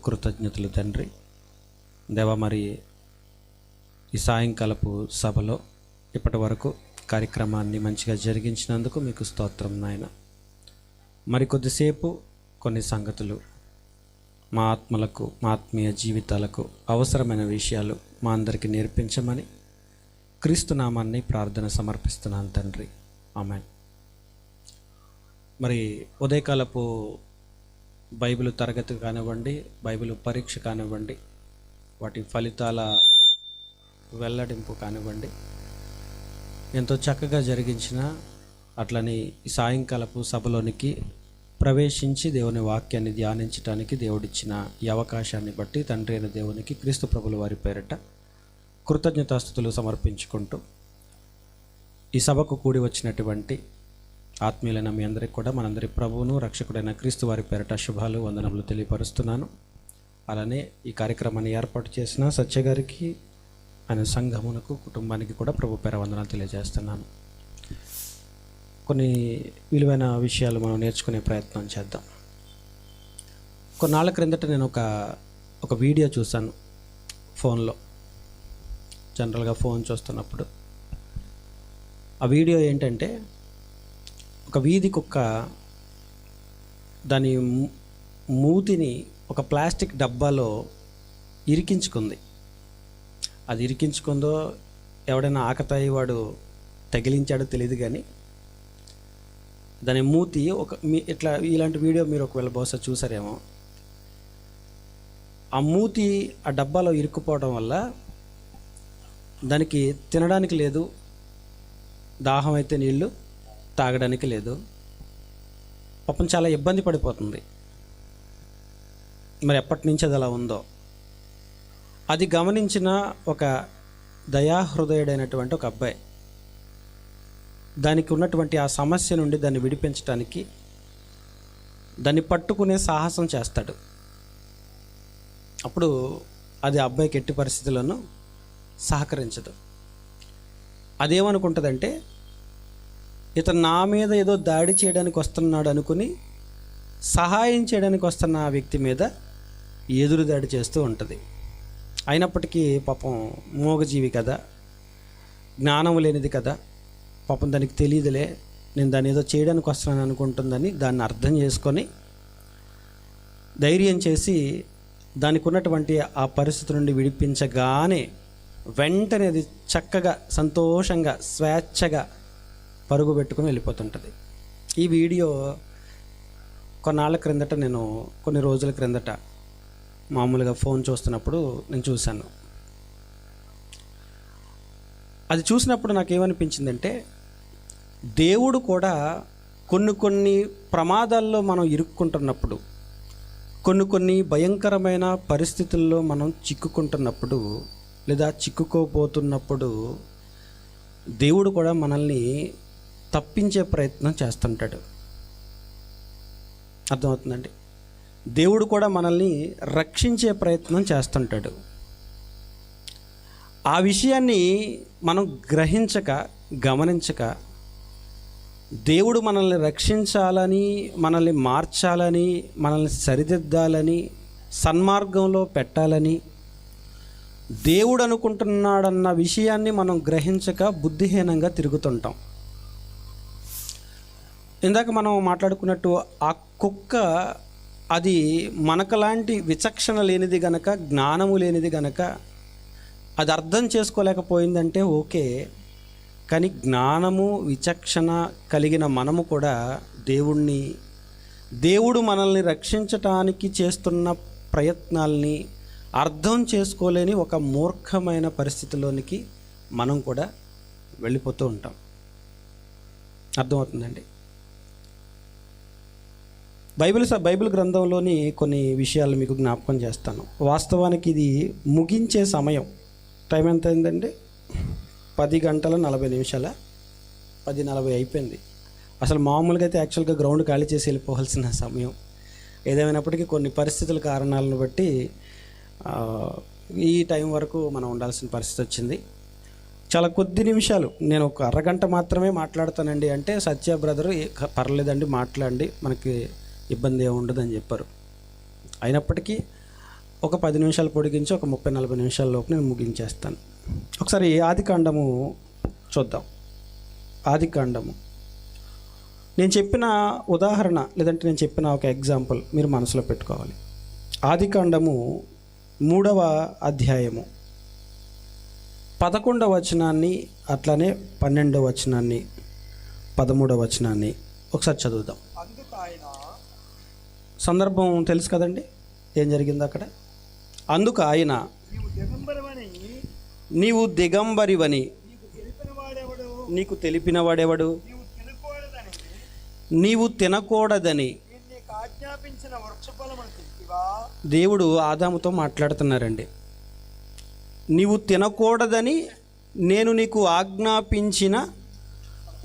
కృతజ్ఞతలు తండ్రి. దేవా, మరి ఈ సాయంకాలపు సభలో ఇప్పటి వరకు కార్యక్రమాన్ని మంచిగా జరిగించినందుకు మీకు స్తోత్రం నాయన. మరి కొద్దిసేపు కొన్ని సంగతులు మా ఆత్మలకు, మా ఆత్మీయ జీవితాలకు అవసరమైన విషయాలు మా అందరికీ నేర్పించమని క్రీస్తు నామాన్ని ప్రార్థన సమర్పిస్తున్నాను తండ్రి. ఆమేన్. మరి ఉదయకాలపు బైబిల్ తరగతి కానివ్వండి, బైబిల్ పరీక్ష కానివ్వండి, వాటి ఫలితాల వెల్లడింపు కానివ్వండి, ఎంతో చక్కగా జరిగించిన అట్లని ఈ సాయంకాలపు సభలోనికి ప్రవేశించి దేవుని వాక్యాన్ని ధ్యానించడానికి దేవుడిచ్చిన ఈ అవకాశాన్ని బట్టి తండ్రి అయిన దేవునికి క్రీస్తు ప్రభుల వారి పేరిట కృతజ్ఞతాస్తుతులు సమర్పించుకుంటూ ఈ సభకు కూడి వచ్చినటువంటి ఆత్మీయులైన మీ అందరికీ కూడా మనందరి ప్రభువును రక్షకుడైన క్రీస్తు వారి పేరిట శుభాలు, వందనములు తెలియపరుస్తున్నాను. అలానే ఈ కార్యక్రమాన్ని ఏర్పాటు చేసిన సత్య గారికి, ఆయన సంఘమునకు, కుటుంబానికి కూడా ప్రభు పేర వందనాలు తెలియజేస్తున్నాను. కొన్ని విలువైన విషయాలు మనం నేర్చుకునే ప్రయత్నం చేద్దాం. కొన్నాళ్ళ క్రిందట నేను ఒక వీడియో చూశాను ఫోన్లో. జనరల్గా ఫోన్ చూస్తున్నప్పుడు ఆ వీడియో ఏంటంటే, ఒక వీధి కుక్క దాని మూతిని ఒక ప్లాస్టిక్ డబ్బాలో ఇరికించుకుంది. అది ఇరికించుకుందో ఎవడైనా ఆకతాయి వాడు తగిలించాడో తెలియదు, కానీ దాని మూతి ఇలాంటి వీడియో మీరు ఒకవేళ బహుశా చూసారేమో. ఆ మూతి ఆ డబ్బాలో ఇరుక్కుపోవడం వల్ల దానికి తినడానికి లేదు, దాహం అయితే నీళ్ళు తాగడానికి లేదు. పాపం చాలా ఇబ్బంది పడిపోతుంది. మరి ఎప్పటి నుంచి అది అలా ఉందో అది గమనించిన ఒక దయాహృదయుడైనటువంటి ఒక అబ్బాయి దానికి ఉన్నటువంటి ఆ సమస్య నుండి దాన్ని విడిపించడానికి దాన్ని పట్టుకునే సాహసం చేస్తాడు. అప్పుడు అది అబ్బాయికి ఎట్టి పరిస్థితుల్లోనూ సహకరించదు. అదేమనుకుంటుందంటే, ఇతను నా మీద ఏదో దాడి చేయడానికి వస్తున్నాడు అనుకుని సహాయం చేయడానికి వస్తున్న ఆ వ్యక్తి మీద ఎదురు దాడి చేస్తూ ఉంటుంది. అయినప్పటికీ పాపం మూగజీవి కదా, జ్ఞానం లేనిది కదా, పాపం దానికి తెలియదులే, నేను దాన్ని ఏదో చేయడానికి వస్తున్నాను అనుకుంటుందని దాన్ని అర్థం చేసుకొని ధైర్యం చేసి దానికి ఉన్నటువంటి ఆ పరిస్థితి నుండి విడిపించగానే వెంటనే అది చక్కగా, సంతోషంగా, స్వేచ్ఛగా పరుగు పెట్టుకుని వెళ్ళిపోతుంటుంది. ఈ వీడియో కొన్నాళ్ళ క్రిందట, కొన్ని రోజుల క్రిందట మామూలుగా ఫోన్ చూస్తున్నప్పుడు నేను చూశాను. అది చూసినప్పుడు నాకేమనిపించిందంటే, దేవుడు కూడా కొన్ని ప్రమాదాల్లో మనం ఇరుక్కుంటున్నప్పుడు, కొన్ని భయంకరమైన పరిస్థితుల్లో మనం చిక్కుకుంటున్నప్పుడు లేదా చిక్కుకోబోతున్నప్పుడు దేవుడు కూడా మనల్ని తప్పించే ప్రయత్నం చేస్తుంటాడు. అర్థమవుతుందండి? దేవుడు కూడా మనల్ని రక్షించే ప్రయత్నం చేస్తుంటాడు. ఆ విషయాన్ని మనం గ్రహించక, గమనించక, దేవుడు మనల్ని రక్షించాలని, మనల్ని మార్చాలని, మనల్ని సరిదిద్దాలని, సన్మార్గంలో పెట్టాలని దేవుడు అనుకుంటున్నాడన్న విషయాన్ని మనం గ్రహించక బుద్ధిహీనంగా తిరుగుతుంటాం. ఇందాక మనం మాట్లాడుకున్నట్టు ఆ కుక్క అది మనకలాంటి విచక్షణ లేనిది గనక, జ్ఞానము లేనిది గనక అది అర్థం చేసుకోలేకపోయిందంటే ఓకే. కానీ జ్ఞానము, విచక్షణ కలిగిన మనము కూడా దేవుడు మనల్ని రక్షించటానికి చేస్తున్న ప్రయత్నాల్ని అర్థం చేసుకోలేని ఒక మూర్ఖమైన పరిస్థితిలోనికి మనం కూడా వెళ్ళిపోతూ ఉంటాం. అర్థమవుతుందండి? బైబిల్ గ్రంథంలోని కొన్ని విషయాలు మీకు జ్ఞాపకం చేస్తాను. వాస్తవానికి ఇది ముగించే సమయం. టైం ఎంత అయిందండి? 10:40 10:40 అయిపోయింది. అసలు మామూలుగా అయితే యాక్చువల్గా గ్రౌండ్ ఖాళీ చేసి వెళ్ళిపోవాల్సిన సమయం. ఏదేమైనప్పటికీ కొన్ని పరిస్థితుల కారణాలను బట్టి ఈ టైం వరకు మనం ఉండాల్సిన పరిస్థితి వచ్చింది. చాలా కొద్ది నిమిషాలు, నేను ఒక అరగంట మాత్రమే మాట్లాడతానండి అంటే, సత్య బ్రదరు పర్లేదండి మాట్లాడండి, మనకి ఇబ్బంది ఏమి ఉండదని చెప్పారు. అయినప్పటికీ ఒక 10 నిమిషాలు పొడిగించి ఒక 30-40 నిమిషాల లోపు నేను ముగించేస్తాను. ఒకసారి ఆదికాండము చూద్దాం. ఆదికాండము నేను చెప్పిన ఉదాహరణ లేదంటే నేను చెప్పిన ఒక ఎగ్జాంపుల్ మీరు మనసులో పెట్టుకోవాలి. ఆదికాండము 3వ అధ్యాయము 11వ వచనాన్ని అట్లానే 12వ వచనాన్ని 13వ వచనాన్ని ఒకసారి చదువుదాం. సందర్భం తెలుసు కదండి, ఏం జరిగింది అక్కడ. అందుకు ఆయన, నీవు దిగంబరివని నీకు తెలిపిన వాడెవడు, నీవు తినకూడదని. దేవుడు ఆదాముతో మాట్లాడుతున్నారండి. నీవు తినకూడదని నేను నీకు ఆజ్ఞాపించిన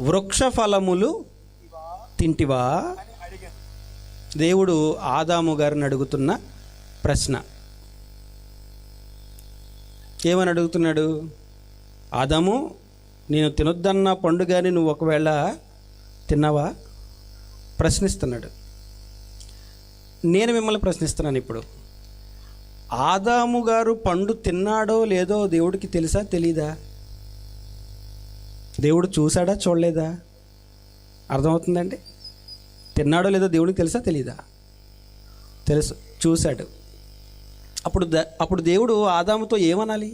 వృక్ష ఫలములు తింటివా? దేవుడు ఆదాము గారిని అడుగుతున్న ప్రశ్న. ఏమని అడుగుతున్నాడు? ఆదాము, నేను తినొద్దన్న పండుగని నువ్వు ఒకవేళ తిన్నావా? ప్రశ్నిస్తున్నాడు. నేను మిమ్మల్ని ప్రశ్నిస్తున్నాను ఇప్పుడు. ఆదాము గారు పండు తిన్నాడో లేదో దేవుడికి తెలుసా తెలీదా? దేవుడు చూశాడా చూడలేదా? అర్థమవుతుందండి? తిన్నాడో లేదో దేవుడికి తెలుసా తెలీదా? తెలుసు, చూశాడు. అప్పుడు దేవుడు ఆదాముతో ఏమనాలి?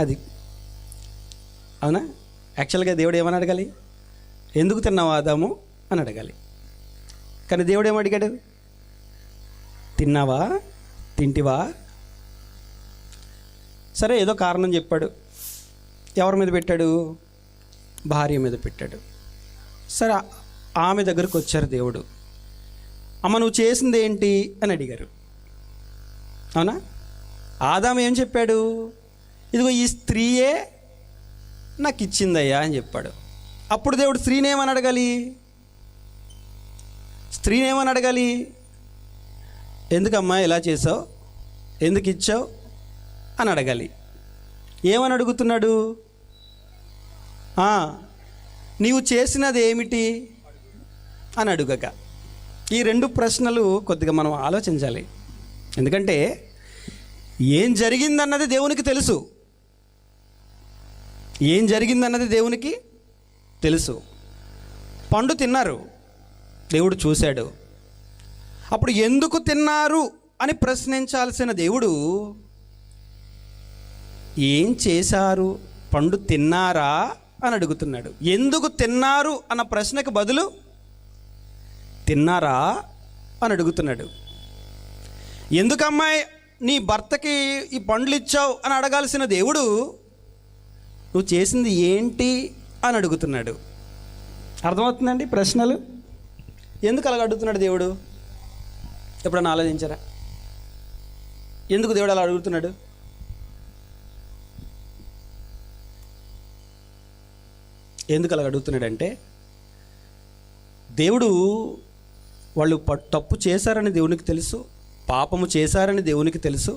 అది అవునా? యాక్చువల్గా దేవుడు ఏమని అడగాలి? ఎందుకు తిన్నావు ఆదాము అని అడగాలి. కానీ దేవుడు ఏమడిగాడు? తిన్నావా, తింటివా? సరే, ఏదో కారణం చెప్పాడు. ఎవరి మీద పెట్టాడు? భార్య మీద పెట్టాడు. సరే, ఆమె దగ్గరకు వచ్చారు దేవుడు. అమ్మ, నువ్వు చేసింది ఏంటి అని అడిగారు. అవునా? ఆదాము ఏం చెప్పాడు? ఇదిగో ఈ స్త్రీయే నాకు ఇచ్చిందయ్యా అని చెప్పాడు. అప్పుడు దేవుడు స్త్రీని ఏమని అడగాలి? స్త్రీని ఏమని అడగాలి? ఎందుకమ్మా ఇలా చేసావు, ఎందుకు ఇచ్చావు అని అడగాలి. ఏమని అడుగుతున్నాడు? నీవు చేసినది ఏమిటి అని అడుగక. ఈ 2 ప్రశ్నలు కొద్దిగా మనం ఆలోచించాలి. ఎందుకంటే ఏం జరిగిందన్నది దేవునికి తెలుసు. ఏం జరిగిందన్నది దేవునికి తెలుసు. పండు తిన్నారు, దేవుడు చూశాడు. అప్పుడు ఎందుకు తిన్నారు అని ప్రశ్నించాల్సిన దేవుడు ఏం చేశారు, పండు తిన్నారా అని అడుగుతున్నాడు. ఎందుకు తిన్నారు అన్న ప్రశ్నకు బదులు తిన్నారా అని అడుగుతున్నాడు. ఎందుకమ్మాయి నీ భర్తకి ఈ పండ్లు ఇచ్చావు అని అడగాల్సిన దేవుడు నువ్వు చేసింది ఏంటి అని అడుగుతున్నాడు. అర్థమవుతుందండి ప్రశ్నలు? ఎందుకు అలాగ అడుగుతున్నాడు దేవుడు? ఎప్పుడన్నా ఆలోచించారా? ఎందుకు దేవుడు అలా అడుగుతున్నాడు? ఎందుకు అలాగ అడుగుతున్నాడంటే, దేవుడు వాళ్ళు తప్పు చేశారని దేవునికి తెలుసు, పాపము చేశారని దేవునికి తెలుసు.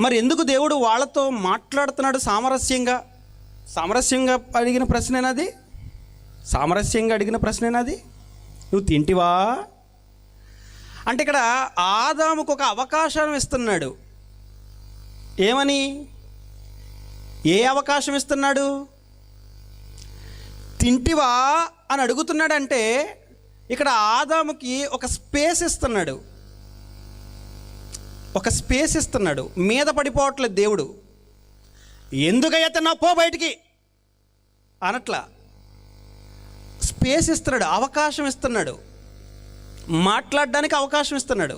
మరి ఎందుకు దేవుడు వాళ్ళతో మాట్లాడుతున్నాడు? సామరస్యంగా అడిగిన ప్రశ్నేనాది? సామరస్యంగా అడిగిన ప్రశ్నేనాది? నువ్వు తింటివా అంటే ఇక్కడ ఆదాముకు ఒక అవకాశం ఇస్తున్నాడు. ఏమని? ఏ అవకాశం ఇస్తున్నాడు? తింటివా అని అడుగుతున్నాడంటే ఇక్కడ ఆదాముకి ఒక స్పేస్ ఇస్తున్నాడు. ఒక స్పేస్ ఇస్తున్నాడు. మీద పడిపోవట్లేదు దేవుడు. ఎందుకయ్యా తిన్నావు, పో బయటికి అనట్లా. స్పేస్ ఇస్తున్నాడు, అవకాశం ఇస్తున్నాడు, మాట్లాడడానికి అవకాశం ఇస్తున్నాడు.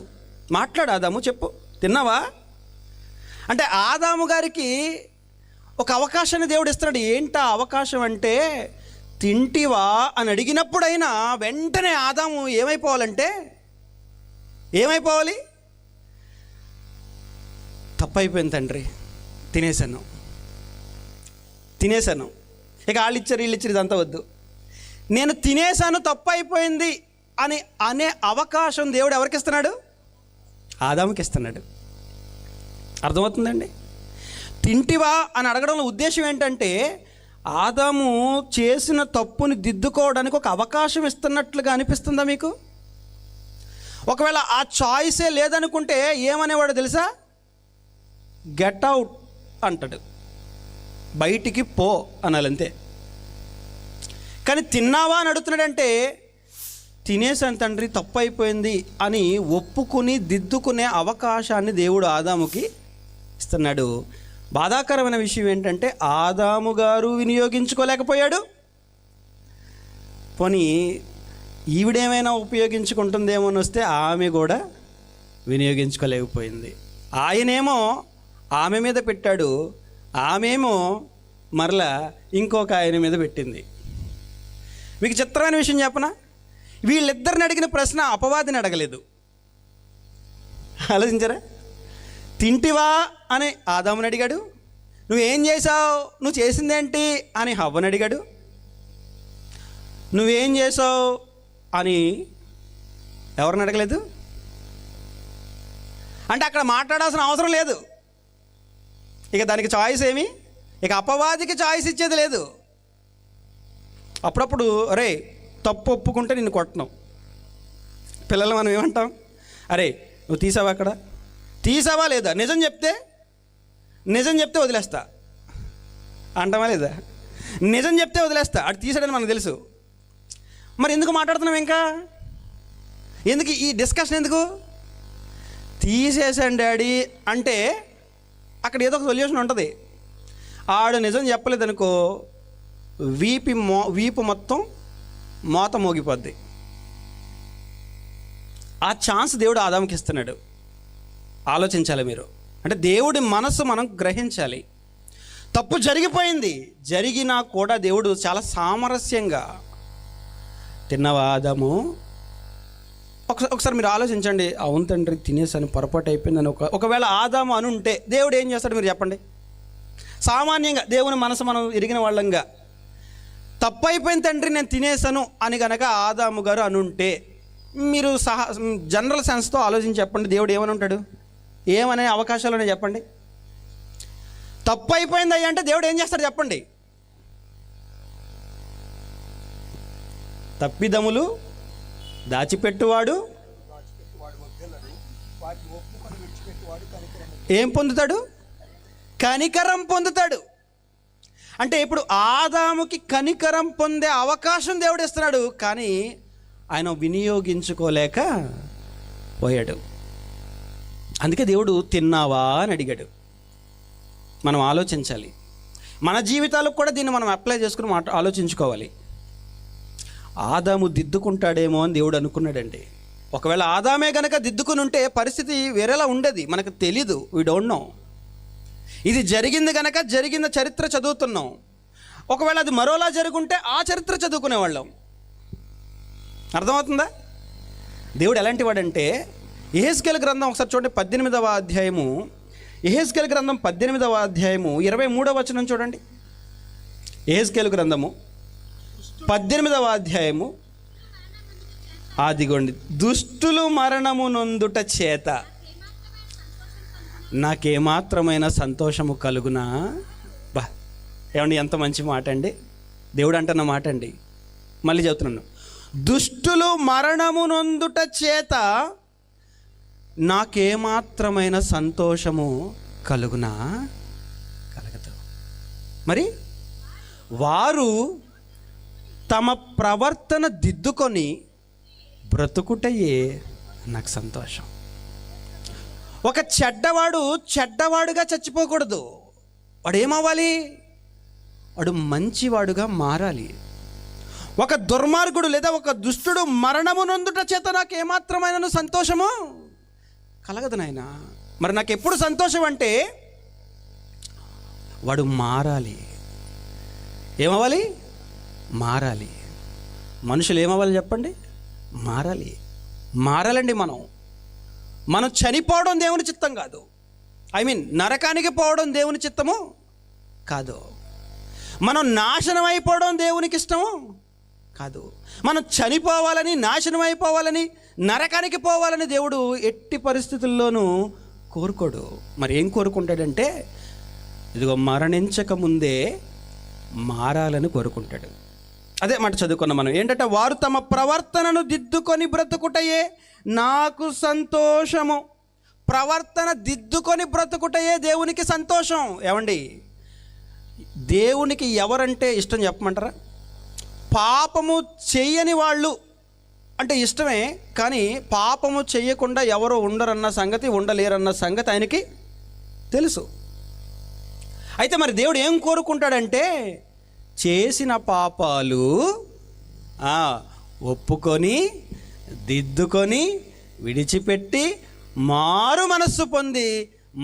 మాట్లాడు ఆదాము, చెప్పు, తిన్నావా అంటే ఆదాము గారికి ఒక అవకాశాన్ని దేవుడు ఇస్తున్నాడు. ఏంటా అవకాశం అంటే, తింటివా అని అడిగినప్పుడైనా వెంటనే ఆదాము ఏమైపోవాలంటే, ఏమైపోవాలి? తప్పైపోయింది తండ్రి, తినేసాను, ఇక వాళ్ళు ఇచ్చారు వీళ్ళు ఇచ్చారు ఇదంతా వద్దు, నేను తినేసాను, తప్పు అయిపోయింది అని అనే అవకాశం దేవుడు ఎవరికి ఇస్తున్నాడు? ఆదాముకి ఇస్తున్నాడు. అర్థమవుతుందండి? తింటివా అని అడగడంలో ఉద్దేశం ఏంటంటే, ఆదాము చేసిన తప్పుని దిద్దుకోవడానికి ఒక అవకాశం ఇస్తున్నట్లుగా అనిపిస్తుందా మీకు? ఒకవేళ ఆ చాయిసే లేదనుకుంటే ఏమనేవాడు తెలుసా? గెట్ అవుట్ అంటాడు, బయటికి పో అనాలి అంతే. కానీ తిన్నావా అని అడుగుతున్నాడంటే తినేసాను తండ్రి, తప్పు అయిపోయింది అని ఒప్పుకుని దిద్దుకునే అవకాశాన్ని దేవుడు ఆదాముకి ఇస్తున్నాడు. బాధాకరమైన విషయం ఏంటంటే ఆదాము గారు వినియోగించుకోలేకపోయాడు. పోనీ ఈవిడేమైనా ఉపయోగించుకుంటుందేమో అని వస్తే ఆమె కూడా వినియోగించుకోలేకపోయింది. ఆయనేమో ఆమె మీద పెట్టాడు, ఆమెమో మరలా ఇంకొక ఆయన మీద పెట్టింది. మీకు చిత్రమైన విషయం చెప్పనా? వీళ్ళిద్దరిని అడిగిన ప్రశ్న అపవాదిని అడగలేదు. ఆలోచించారా? తింటివా అని ఆదాముని అడిగాడు, నువ్వేం చేసావు, నువ్వు చేసిందేంటి అని హవ్వని అడిగాడు, నువ్వేం చేసావు అని ఎవరిని అడగలేదు. అంటే అక్కడ మాట్లాడాల్సిన అవసరం లేదు. ఇక దానికి చాయిస్ ఏమి, ఇక అపవాదికి చాయిస్ ఇచ్చేది లేదు. అప్పుడప్పుడు అరే తప్పు ఒప్పుకుంటే నిన్ను కొట్టను. పిల్లలు మనం ఏమంటాం, అరే నువ్వు తీసావా, అక్కడ తీసావా లేదా, నిజం చెప్తే వదిలేస్తా అంటావా లేదా? నిజం చెప్తే వదిలేస్తా, అటు తీసాడని మనకు తెలుసు. మరి ఎందుకు మాట్లాడుతున్నాం ఇంకా? ఎందుకు ఈ డిస్కషన్? ఎందుకు తీసేసాను డాడీ అంటే అక్కడ ఏదో ఒక సొల్యూషన్ ఉంటుంది. ఆడు నిజం చెప్పలేదనుకో వీపు మొత్తం మోత మోగిపోద్ది. ఆ ఛాన్స్ దేవుడు ఆదాముకి ఇస్తున్నాడు. ఆలోచించాలి మీరు. అంటే దేవుడి మనసు మనం గ్రహించాలి. తప్పు జరిగిపోయింది, జరిగినా కూడా దేవుడు చాలా సామరస్యంగా, తిన్నావా ఆదాము, ఒకసారి మీరు ఆలోచించండి. అవును తండ్రి తినేసాను, పొరపాటు అయిపోయిందని ఒకవేళ ఆదాము అనుంటే దేవుడు ఏం చేస్తాడు మీరు చెప్పండి? సామాన్యంగా దేవుని మనసు మనం ఎరిగిన వాళ్ళంగా, తప్పు అయిపోయింది తండ్రి నేను తినేసాను అని కనుక ఆదాము గారు అనుంటే మీరు జనరల్ సెన్స్తో ఆలోచించి చెప్పండి, దేవుడు ఏమని ఉంటాడు? ఏమనే అవకాశాలు చెప్పండి. తప్పు అయిపోయింది అయ్యా అంటే దేవుడు ఏం చేస్తాడు చెప్పండి? తప్పిదములు దాచిపెట్టువాడు ఏం పొందుతాడు? కనికరం పొందుతాడు. అంటే ఇప్పుడు ఆదాముకి కనికరం పొందే అవకాశం దేవుడు ఇస్తున్నాడు, కానీ ఆయన వినియోగించుకోలేక పోయాడు. అందుకే దేవుడు తిన్నావా అని అడిగాడు. మనం ఆలోచించాలి. మన జీవితాలకు కూడా దీన్ని మనం అప్లై చేసుకుని ఆలోచించుకోవాలి. ఆదాము దిద్దుకుంటాడేమో అని దేవుడు అనుకున్నాడండి. ఒకవేళ ఆదామే కనుక దిద్దుకుని ఉంటే పరిస్థితి వేరేలా ఉండేది, మనకు తెలీదు. We don't know. ఇది జరిగింది కనుక జరిగిన చరిత్ర చదువుతున్నాం. ఒకవేళ అది మరోలా జరుగుంటే ఆ చరిత్ర చదువుకునేవాళ్ళం. అర్థమవుతుందా? దేవుడు ఎలాంటి వాడంటే, యెహెజ్కేలు గ్రంథం ఒకసారి చూడండి, 18వ అధ్యాయము. యెహెజ్కేలు గ్రంథం 18వ అధ్యాయము 23వ వచనం చూడండి. యెహెజ్కేలు గ్రంథము 18వ అధ్యాయము, ఆదిగోండి, దుష్టులు మరణము నొందుట చేత నాకేమాత్రమైన సంతోషము కలుగునా. బా ఏమండి, ఎంత మంచి మాట అండి. దేవుడు అంటున్న మాట అండి. మళ్ళీ చెబుతున్నాను, దుష్టులు మరణము నొందుట చేత నాకేమాత్రమైన సంతోషము కలుగునా, కలగదు. మరి వారు తమ ప్రవర్తన దిద్దుకొని బ్రతుకుటయే నాకు సంతోషం. ఒక చెడ్డవాడుగా చచ్చిపోకూడదు. వాడు ఏమవ్వాలి? వాడు మంచివాడుగా మారాలి. ఒక దుర్మార్గుడు లేదా ఒక దుష్టుడు మరణము నొందుట చేత నాకు ఏమాత్రమైన సంతోషము కలగదు నాయన. మరి నాకు ఎప్పుడు సంతోషం అంటే వాడు మారాలి. ఏమవ్వాలి? మారాలి. మనుషులు ఏమవ్వాలి చెప్పండి? మారాలండి. మనం చనిపోవడం దేవుని చిత్తం కాదు. నరకానికి పోవడం దేవుని చిత్తము కాదు. మనం నాశనం అయిపోవడం దేవునికి ఇష్టము కాదు. మనం చనిపోవాలని, నాశనం అయిపోవాలని, నరకానికి పోవాలని దేవుడు ఎట్టి పరిస్థితుల్లోనూ కోరుకోడు. మరి ఏం కోరుకుంటాడంటే, ఇదిగో మరణించక ముందే మారాలని కోరుకుంటాడు. అదే మాట చదువుకున్నాం మనం. ఏంటంటే, వారు తమ ప్రవర్తనను దిద్దుకొని బ్రతుకుటయే నాకు సంతోషము. ప్రవర్తన దిద్దుకొని బ్రతుకుటయే దేవునికి సంతోషం. ఏమండి, దేవునికి ఎవరంటే ఇష్టం చెప్పమంటారా? పాపము చెయ్యని వాళ్ళు అంటే ఇష్టమే, కానీ పాపము చెయ్యకుండా ఎవరో ఉండరన్న సంగతి, ఉండలేరన్న సంగతి ఆయనకి తెలుసు. అయితే మరి దేవుడు ఏం కోరుకుంటాడంటే చేసిన పాపాలు ఒప్పుకొని దిద్దుకొని విడిచిపెట్టి మారు మనస్సు పొంది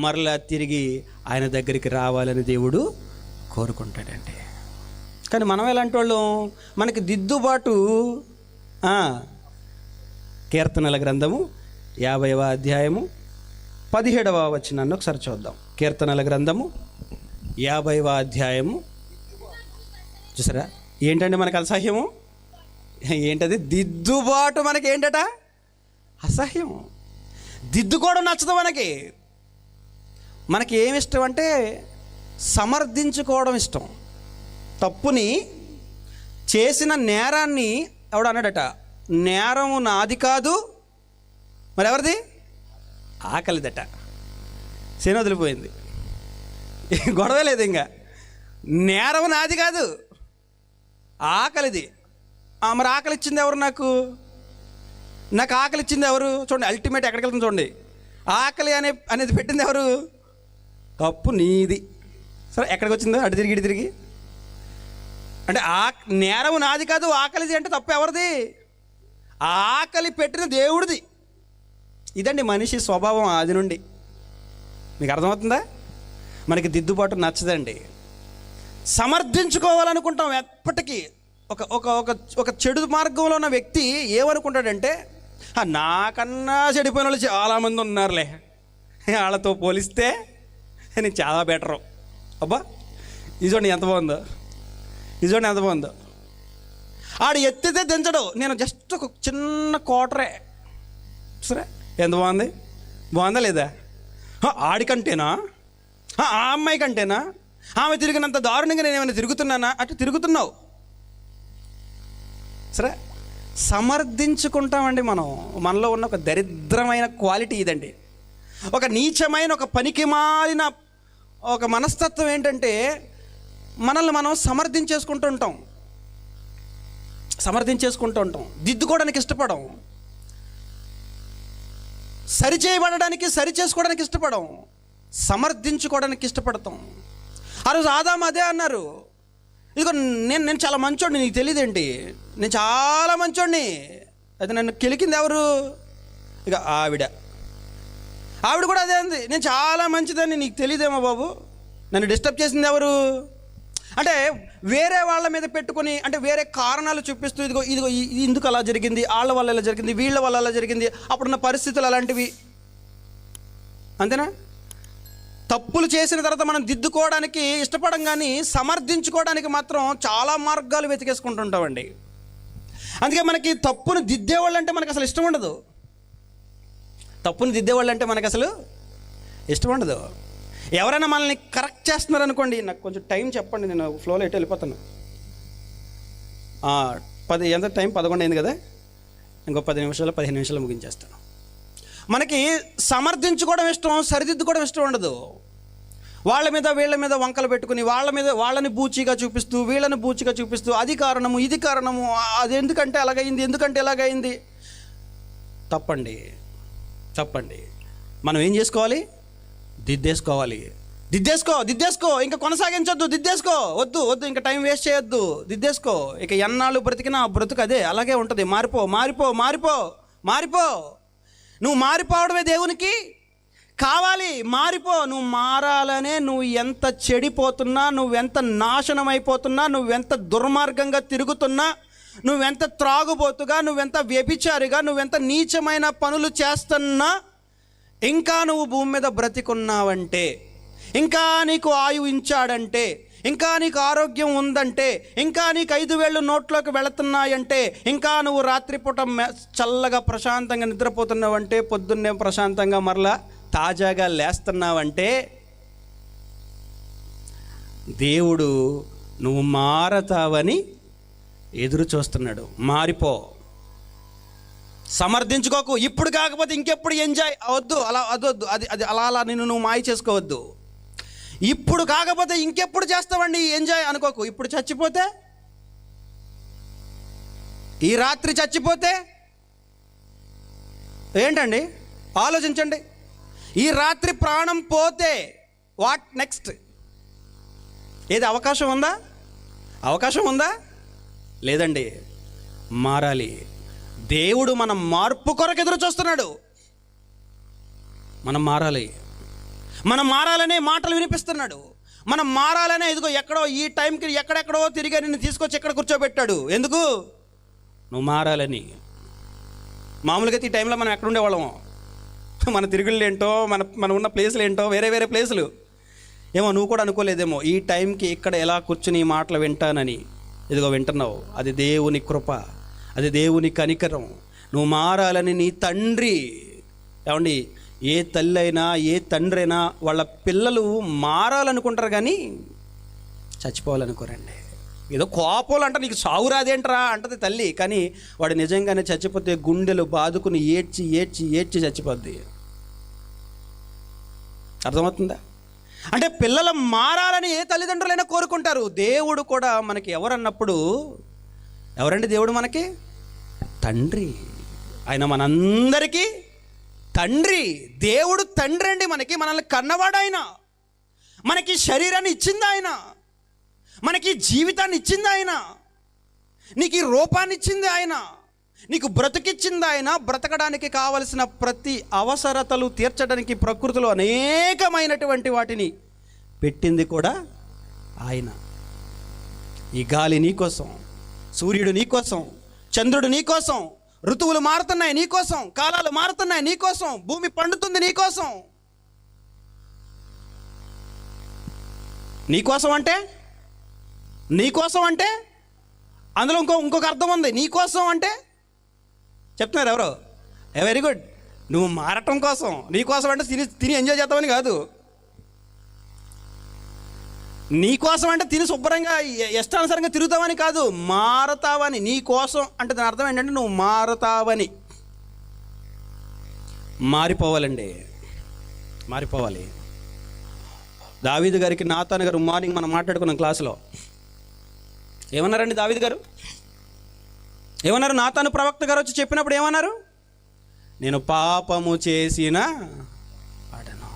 మరలా తిరిగి ఆయన దగ్గరికి రావాలని దేవుడు కోరుకుంటాడండి. కానీ మనం ఎలాంటి వాళ్ళం? మనకి దిద్దుబాటు కీర్తనల గ్రంథము 50వ అధ్యాయము 17వ వచనాన్ని ఒకసారి చూద్దాం. కీర్తనల గ్రంథము 50వ అధ్యాయము. చూసారా ఏంటంటే మనకు అసహ్యము? ఏంటది? దిద్దుబాటు మనకి ఏంటట? అసహ్యం. దిద్దుకోవడం నచ్చదు మనకి. మనకి ఏమి ఇష్టం అంటే సమర్థించుకోవడం ఇష్టం. తప్పుని చేసిన నేరాన్ని ఎవడు అన్నాడట, నేరము నాది కాదు, మరి ఎవరిది? ఆకలిదట. శని వదిలిపోయింది, గొడవ లేదు. ఇంకా నేరం నాది కాదు, ఆకలిది. మరి ఆకలి ఇచ్చింది ఎవరు? నాకు ఆకలి ఇచ్చింది ఎవరు? చూడండి, అల్టిమేట్ ఎక్కడికి వెళ్తుంది చూడండి. ఆకలి అనేది పెట్టింది ఎవరు? తప్పు నీది. సరే, ఎక్కడికి వచ్చిందో అటు తిరిగి ఇటు తిరిగి. అంటే నేరం నాది కాదు, ఆకలిది అంటే తప్పు ఎవరిది? ఆకలి పెట్టిన దేవుడిది. ఇదండి మనిషి స్వభావం ఆది నుండి. మీకు అర్థమవుతుందా? మనకి దిద్దుబాటు నచ్చదండి. సమర్థించుకోవాలనుకుంటాం ఎప్పటికీ. ఒక చెడు మార్గంలో ఉన్న వ్యక్తి ఏమనుకుంటాడంటే, నాకన్నా చెడిపోయిన వాళ్ళు చాలామంది ఉన్నారులే, వాళ్ళతో పోలిస్తే నేను చాలా బెటరు. అబ్బా, ఇజోండి ఎంత బాగుందో, ఇజోండి ఎంత బాగుందో. ఆడు ఎత్తితే దించడు, నేను జస్ట్ ఒక చిన్న కోటరే. సరే, ఎంత బాగుంది? బాగుందా లేదా? ఆడికంటేనా? ఆ అమ్మాయి కంటేనా? ఆమె తిరిగినంత దారుణంగా నేను ఏమైనా తిరుగుతున్నానా? అటు తిరుగుతున్నావు. సరే, సమర్థించుకుంటామండి మనం. మనలో ఉన్న ఒక దరిద్రమైన క్వాలిటీ ఇదండి. ఒక నీచమైన, ఒక పనికి మాలిన ఒక మనస్తత్వం ఏంటంటే మనల్ని మనం సమర్థించేసుకుంటూ ఉంటాం. దిద్దుకోవడానికి ఇష్టపడం, సరిచేయబడడానికి, సరి చేసుకోవడానికి ఇష్టపడం, సమర్థించుకోవడానికి ఇష్టపడతాం. ఆ రోజు ఆదాము అదే అన్నారు, ఇదిగో నేను చాలా మంచోడిని, నీకు తెలియదేంటి? నేను చాలా మంచోడిని. అయితే నన్ను కెలికింది ఎవరు? ఇక ఆవిడ కూడా అదే అంది, నేను చాలా మంచిదని, నీకు తెలియదేమో బాబు. నన్ను డిస్టర్బ్ చేసింది ఎవరు? అంటే వేరే వాళ్ళ మీద పెట్టుకొని, అంటే వేరే కారణాలు చూపిస్తూ, ఇదిగో ఇందుకు అలా జరిగింది, వాళ్ళ వల్ల ఇలా జరిగింది, వీళ్ళ వల్ల అలా జరిగింది, అప్పుడున్న పరిస్థితులు అలాంటివి. అంతేనా? తప్పులు చేసిన తర్వాత మనం దిద్దుకోవడానికి ఇష్టపడం, కానీ సమర్థించుకోవడానికి మాత్రం చాలా మార్గాలు వెతికేసుకుంటుంటామండి. అందుకే మనకి తప్పును దిద్దేవాళ్ళు అంటే మనకు అసలు ఇష్టం ఉండదు. ఎవరైనా మనల్ని కరెక్ట్ చేస్తున్నారు అనుకోండి, నాకు కొంచెం టైం చెప్పండి, నేను ఫ్లోలో ఎటు వెళ్ళిపోతాను. ఎంత టైం? 11 అయింది కదా, ఇంకో 15 నిమిషాలు ముగించేస్తాను. మనకి సమర్థించుకోవడం ఇష్టం, సరిదిద్దుకోవడం ఇష్టం ఉండదు. వాళ్ళ మీద వంకలు పెట్టుకుని, వాళ్ళని బూచిగా చూపిస్తూ, వీళ్ళని బూచిగా చూపిస్తూ, అది కారణము, ఇది కారణము, అది ఎందుకంటే ఎలాగైంది. తప్పండి. మనం ఏం చేసుకోవాలి? దిద్దేసుకో. ఇంకా కొనసాగించొద్దు. వద్దు, ఇంకా టైం వేస్ట్ చేయొద్దు. దిద్దేసుకో. ఇక ఎన్నాళ్ళు బ్రతికినా బ్రతుకు అదే అలాగే ఉంటుంది. మారిపో. నువ్వు మారిపోవడమే దేవునికి కావాలి. నువ్వు మారాలనే, నువ్వు ఎంత చెడిపోతున్నా, నువ్వెంత నాశనం అయిపోతున్నా, నువ్వెంత దుర్మార్గంగా తిరుగుతున్నా, నువ్వెంత త్రాగుబోతుగా, నువ్వెంత వ్యభిచారిగా, నువ్వెంత నీచమైన పనులు చేస్తున్నా, ఇంకా నువ్వు భూమి మీద బ్రతికున్నావంటే, ఇంకా నీకు ఆయువు ఇచ్చాడంటే, ఇంకా నీకు ఆరోగ్యం ఉందంటే, ఇంకా నీకు 5 వేళ్ళు నోట్లోకి వెళుతున్నాయంటే, ఇంకా నువ్వు రాత్రిపూట చల్లగా ప్రశాంతంగా నిద్రపోతున్నావంటే, పొద్దున్నే ప్రశాంతంగా మరలా తాజాగా లేస్తున్నావంటే, దేవుడు నువ్వు మారతావని ఎదురు చూస్తున్నాడు. మారిపో. సమర్థించుకోకు. ఇప్పుడు కాకపోతే ఇంకెప్పుడు ఎంజాయ్ అవద్దు, అలా అదొద్దు, అది అది అలా అలా నిన్ను నువ్వు మాయ చేసుకోవద్దు. ఇప్పుడు కాకపోతే ఇంకెప్పుడు చేస్తావండి ఎంజాయ్ అనుకోకు. ఇప్పుడు చచ్చిపోతే, ఈ రాత్రి చచ్చిపోతే ఏంటండి? ఆలోచించండి. ఈ రాత్రి ప్రాణం పోతే వాట్ నెక్స్ట్? ఏది అవకాశం ఉందా? అవకాశం ఉందా? లేదండి. మారాలి. దేవుడు మన మార్పు కొరకు ఎదురు చూస్తున్నాడు. మనం మారాలి. మనం మారాలనే మాటలు వినిపిస్తున్నాడు. మనం మారాలనే, ఇదిగో ఎక్కడో ఈ టైంకి ఎక్కడెక్కడో తిరిగి నిన్ను తీసుకొచ్చి ఎక్కడ కూర్చోబెట్టాడు. ఎందుకు? నువ్వు మారాలని. మామూలుగా ఈ టైంలో మనం ఎక్కడ ఉండేవాళ్ళము? మన తిరుగుళ్ళు ఏంటో, మన ఉన్న ప్లేసులు ఏంటో, వేరే వేరే ప్లేసులు ఏమో. నువ్వు కూడా అనుకోలేదేమో ఈ టైంకి ఇక్కడ ఎలా కూర్చుని ఈ మాటలు వింటానని. ఇదిగో వింటున్నావు. అది దేవుని కృప, అది దేవుని కనికరం. నువ్వు మారాలని నీ తండ్రి, ఏమండి, ఏ తల్లి అయినా ఏ తండ్రి అయినా వాళ్ళ పిల్లలు మారాలనుకుంటారు కానీ చచ్చిపోవాలనుకోరండి. ఏదో కోపంలో అంట నీకు సావు రాదేంట్రా అంటది తల్లి, కానీ వాడు నిజంగానే చచ్చిపోతే గుండెలు బాదుకుని ఏడ్చి ఏడ్చి ఏడ్చి చచ్చిపోద్ది. అర్థమవుతుందా? అంటే పిల్లలు మారాలని ఏ తల్లిదండ్రులైనా కోరుకుంటారు. దేవుడు కూడా మనకి ఎవరన్నప్పుడు, ఎవరండి దేవుడు? మనకి తండ్రి. ఆయన మనందరికీ తండ్రి. దేవుడు తండ్రి అండి. మనల్ని కన్నవాడు ఆయన. మనకి శరీరాన్ని ఇచ్చింది ఆయన, మనకి జీవితాన్ని ఇచ్చింది ఆయన, నీకు ఈ రూపాన్ని ఇచ్చింది ఆయన, నీకు బ్రతికిచ్చింది ఆయన. బ్రతకడానికి కావలసిన ప్రతి అవసరతలు తీర్చడానికి ప్రకృతిలో అనేకమైనటువంటి వాటిని పెట్టింది కూడా ఆయన. ఈ గాలి నీకోసం, సూర్యుడు నీకోసం, చంద్రుడు నీకోసం, ఋతువులు మారుతున్నాయి నీకోసం, కాలాలు మారుతున్నాయి నీకోసం, భూమి పండుతుంది నీకోసం. నీకోసం అంటే అందులో ఇంకొక అర్థం ఉంది. నీకోసం అంటే చెప్తున్నారు ఎవరో, వెరీ గుడ్, నువ్వు మారటం కోసం. నీకోసం అంటే తిని ఎంజాయ్ చేద్దామని కాదు. నీకోసం అంటే తిని శుభ్రంగా ఇష్టానుసారంగా తిరుగుతావని కాదు, మారతావని. నీకోసం అంటే దాని అర్థం ఏంటంటే నువ్వు మారతావని. మారిపోవాలండి, మారిపోవాలి. దావీదు గారికి నాతాను గారు మార్నింగ్ మనం మాట్లాడుకున్నాం క్లాసులో. ఏమన్నారండి దావీదు గారు? ఏమన్నారు? నాతాను ప్రవక్త గారు వచ్చి చెప్పినప్పుడు ఏమన్నారు? నేను పాపము చేసిన వాడను.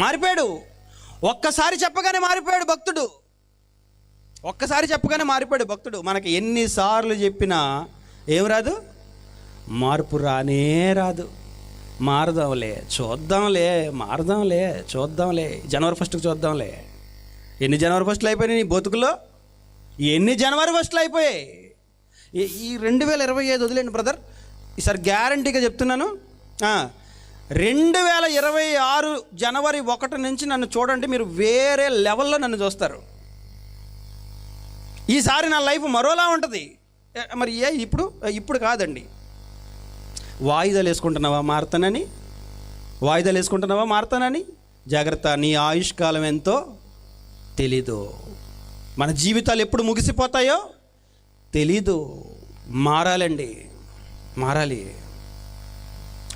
మారిపోయాడు. ఒక్కసారి చెప్పగానే మారిపోయాడు భక్తుడు. మనకి ఎన్నిసార్లు చెప్పినా ఏం రాదు? మార్పు రానే రాదు. మారదాంలే, చూద్దాంలే, జనవరి 1కి చూద్దాంలే. ఎన్ని జనవరి 1లు అయిపోయినాయి నీ బతుకులో? ఎన్ని జనవరి 1లు అయిపోయాయి? ఈ 2025 వదిలేండి బ్రదర్, ఈసారి గ్యారంటీగా చెప్తున్నాను. 2026 జనవరి 1 నుంచి నన్ను చూడండి, మీరు వేరే లెవెల్లో నన్ను చూస్తారు. ఈసారి నా లైఫ్ మరోలా ఉంటుంది. మరి ఇప్పుడు కాదండి. వాయిదాలు వేసుకుంటున్నావా మారుతానని? జాగ్రత్త, నీ ఆయుష్కాలం ఎంతో తెలీదు. మన జీవితాలు ఎప్పుడు ముగిసిపోతాయో తెలీదు. మారాలి.